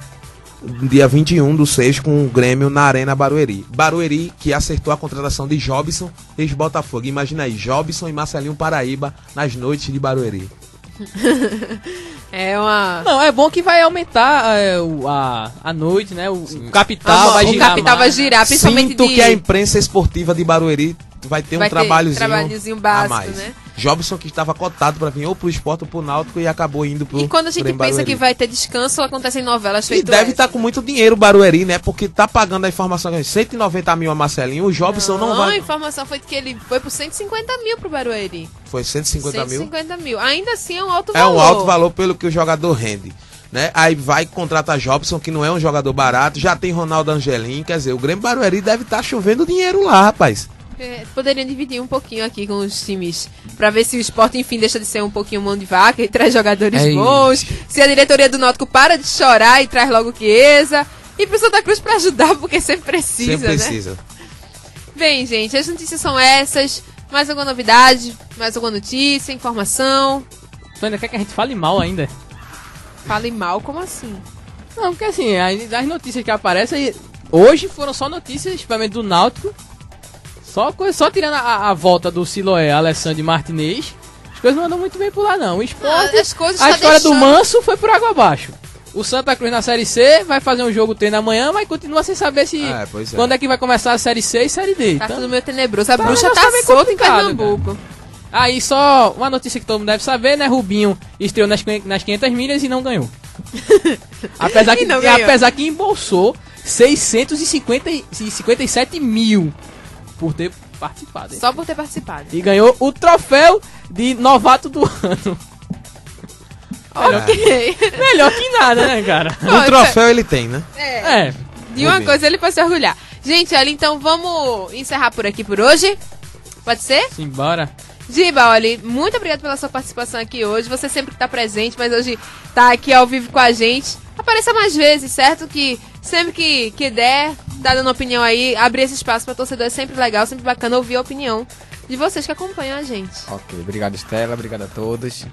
dia 21/6, com o Grêmio na Arena Barueri. Barueri, que acertou a contratação de Jobson, ex-Botafogo. Imagina aí, Jobson e Marcelinho Paraíba nas noites de Barueri. Não, é bom que vai aumentar a noite, né? O capital vai girar. O capital vai girar, principalmente Sinto que a imprensa esportiva de Barueri vai ter um trabalhozinho básico, a mais. Né? Jobson, que estava cotado para vir ou pro Sport ou pro Náutico, e acabou indo pro E quando a gente pensa Barueri. que vai ter descanso, acontecem novelas E feitas. deve estar com muito dinheiro o Barueri, né? Porque tá pagando a informação que 190 mil a Marcelinho, o Jobson não vai... A informação foi que ele foi por 150 mil pro Barueri. Foi 150 mil? 150 mil. Ainda assim é um alto É valor. um alto valor pelo que o jogador rende, né? Aí vai contratar Jobson, que não é um jogador barato, já tem Ronaldo Angelim, quer dizer, o Grêmio Barueri deve estar chovendo dinheiro lá, rapaz. Poderiam dividir um pouquinho aqui com os times pra ver se o Sport, enfim, deixa de ser um pouquinho mão de vaca e traz jogadores bons. Se a diretoria do Náutico para de chorar e traz logo o Chiesa. E pro Santa Cruz pra ajudar, porque sempre precisa, Sempre precisa. Né? Bem, gente, as notícias são essas. Mais alguma novidade? Mais alguma notícia, informação? Tu ainda quer que a gente fale mal ainda? Fale mal, como assim? Não, porque assim, as notícias que aparecem hoje foram só notícias, principalmente do Náutico. Só tirando a volta do Siloé, Alessandro e Martinez, as coisas não andam muito bem por lá, não. O Sport, a história do Manso foi por água abaixo. O Santa Cruz na Série C vai fazer um jogo treino amanhã, mas continua sem saber se quando é que vai começar a Série C e Série D. Tá então, tudo meio tenebroso. A bruxa tá solta em Pernambuco. Aí só uma notícia que todo mundo deve saber, né? Rubinho estreou nas 500 milhas e não ganhou. Apesar que embolsou 657 mil por ter participado. Só por ter participado. E ganhou o troféu de novato do ano. Ok. Melhor que nada, né, cara? Um troféu ele tem, né? De uma coisa ele pode se orgulhar. Gente, olha, então vamos encerrar por aqui por hoje. Pode ser? Simbora. Giba, olha, muito obrigado pela sua participação aqui hoje. Você sempre tá presente, mas hoje tá aqui ao vivo com a gente. Apareça mais vezes, certo? Que sempre que der, tá dando opinião aí, abrir esse espaço pra torcedor é sempre legal, sempre bacana ouvir a opinião de vocês que acompanham a gente. Ok, obrigado Estela, obrigado a todos.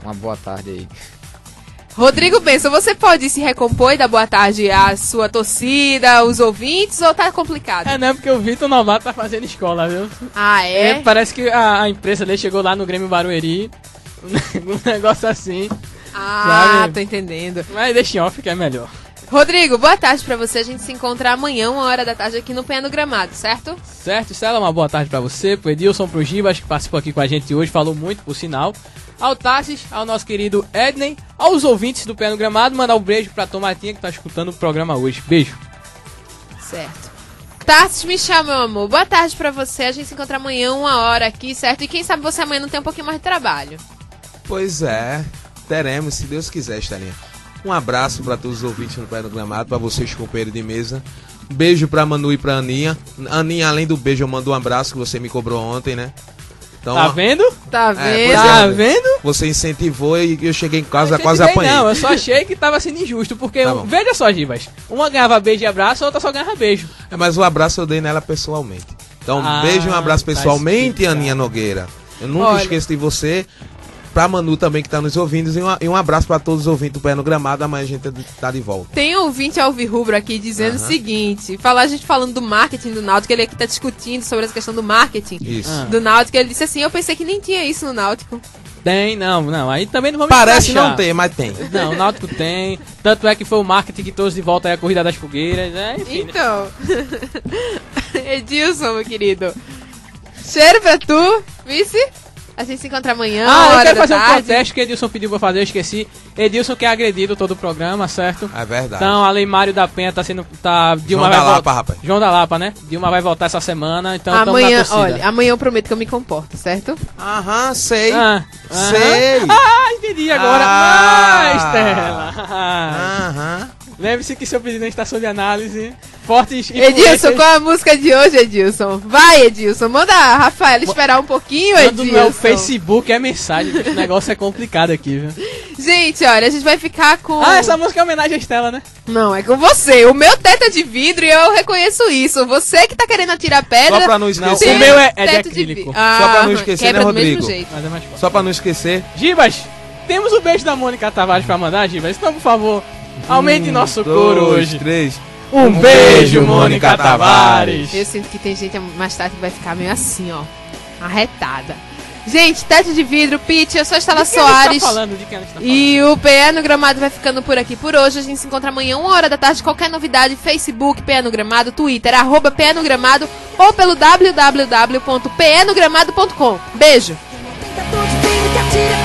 Uma boa tarde aí. Rodrigo Benção, você pode se recompor e dar boa tarde à sua torcida, os ouvintes, ou tá complicado? Não, porque o Vitor Novato tá fazendo escola, viu? Ah, é? Parece que a imprensa dele chegou lá no Grêmio Barueri, um negócio assim. Ah, sabe? Tô entendendo. Mas deixa em off que é melhor. Rodrigo, boa tarde pra você. A gente se encontra amanhã, 13h aqui no Pé no Gramado, certo? Certo, Estela, uma boa tarde pra você, pro Edilson, pro Gibas, que participou aqui com a gente hoje, falou muito, por sinal. Ao Tassis, ao nosso querido Edney, aos ouvintes do Pé no Gramado, mandar um beijo pra Tomatinha, que tá escutando o programa hoje. Beijo. Certo. Tassis, me chama, meu amor. Boa tarde pra você. A gente se encontra amanhã, 1h aqui, certo? E quem sabe você amanhã não tem um pouquinho mais de trabalho. Pois é, teremos, se Deus quiser, Estelinha. Um abraço para todos os ouvintes no Pé no Gramado, para vocês, companheiros de mesa. Um beijo pra Manu e pra Aninha. Aninha, além do beijo, eu mando um abraço que você me cobrou ontem, né? Então, Tá vendo? Tá vendo? Tá vendo? Você incentivou e eu cheguei em casa, Eu quase incentivei, apanhei. Não, eu só achei que tava sendo injusto, porque, Tá bom. veja só, Gibas, uma ganhava beijo e abraço, a outra só ganhava beijo. Mas o abraço eu dei nela pessoalmente. Então, Ah, beijo e um abraço tá pessoalmente, explicado. Aninha Nogueira. Eu nunca Olha. esqueço de você. Pra Manu também, que tá nos ouvindo. E um abraço pra todos os ouvintes do Pé no Gramado. Amanhã a gente tá de volta. Tem um ouvinte alvirrubro aqui dizendo o seguinte: a gente falando do marketing do Náutico, ele aqui tá discutindo sobre essa questão do marketing Isso. do Náutico. Ele disse assim: eu pensei que nem tinha isso no Náutico. Tem, não, aí também não vamos Parece escrachar. não ter, mas tem. Não, o Náutico tem, tanto é que foi o marketing que trouxe de volta aí a Corrida das Fogueiras, né? Enfim, Então, Edilson, meu querido, cheiro pra tu, vice? A gente se encontra amanhã, eu hora quero da fazer um tarde. protesto que Edilson pediu pra fazer, eu esqueci. Edilson que é agredido todo o programa, certo? É verdade. Então, a Lei Mário da Penha tá sendo. Dilma João vai da voltar. Lapa, rapaz. João da Lapa, né? Dilma vai voltar essa semana, então tamo na Amanhã, torcida. olha, amanhã eu prometo que eu me comporto, certo? Aham, sei. Aham. Sei. Entendi agora. Ah. Estela. Aham. Lembre-se que seu pedido está sob análise. Fortes Edilson, qual é a música de hoje, Edilson? Vai, Edilson, manda a Rafaela esperar um pouquinho, Quando Edilson. não é o Facebook, é mensagem. Bicho, o negócio é complicado aqui, viu? Gente, olha, a gente vai ficar com... Ah, essa música é homenagem à Estela, né? Não, é com você. O meu teto é de vidro e eu reconheço isso. Você que tá querendo atirar pedra... Só pra não Não, esquecer. o meu é de teto acrílico. vidro. Só pra não esquecer, quebra né, do mesmo Rodrigo? jeito. Mas é mais fácil. Só pra não esquecer. Gibas, temos o beijo da Mônica Tavares pra mandar, Gibas? Então, por favor, aumente nosso coro hoje. 3. Um beijo, Mônica Tavares. Eu sinto que tem gente mais tarde que vai ficar meio assim, ó. Arretada. Gente, teto de vidro, Pete, eu sou a Estela De quem a gente Soares. tá falando? De quem a gente tá falando? E o PE no Gramado vai ficando por aqui por hoje. A gente se encontra amanhã, 1h qualquer novidade, Facebook, PE no Gramado, Twitter, @PE no Gramado ou pelo www.penogramado.com. Beijo! Tenta tudo, que atira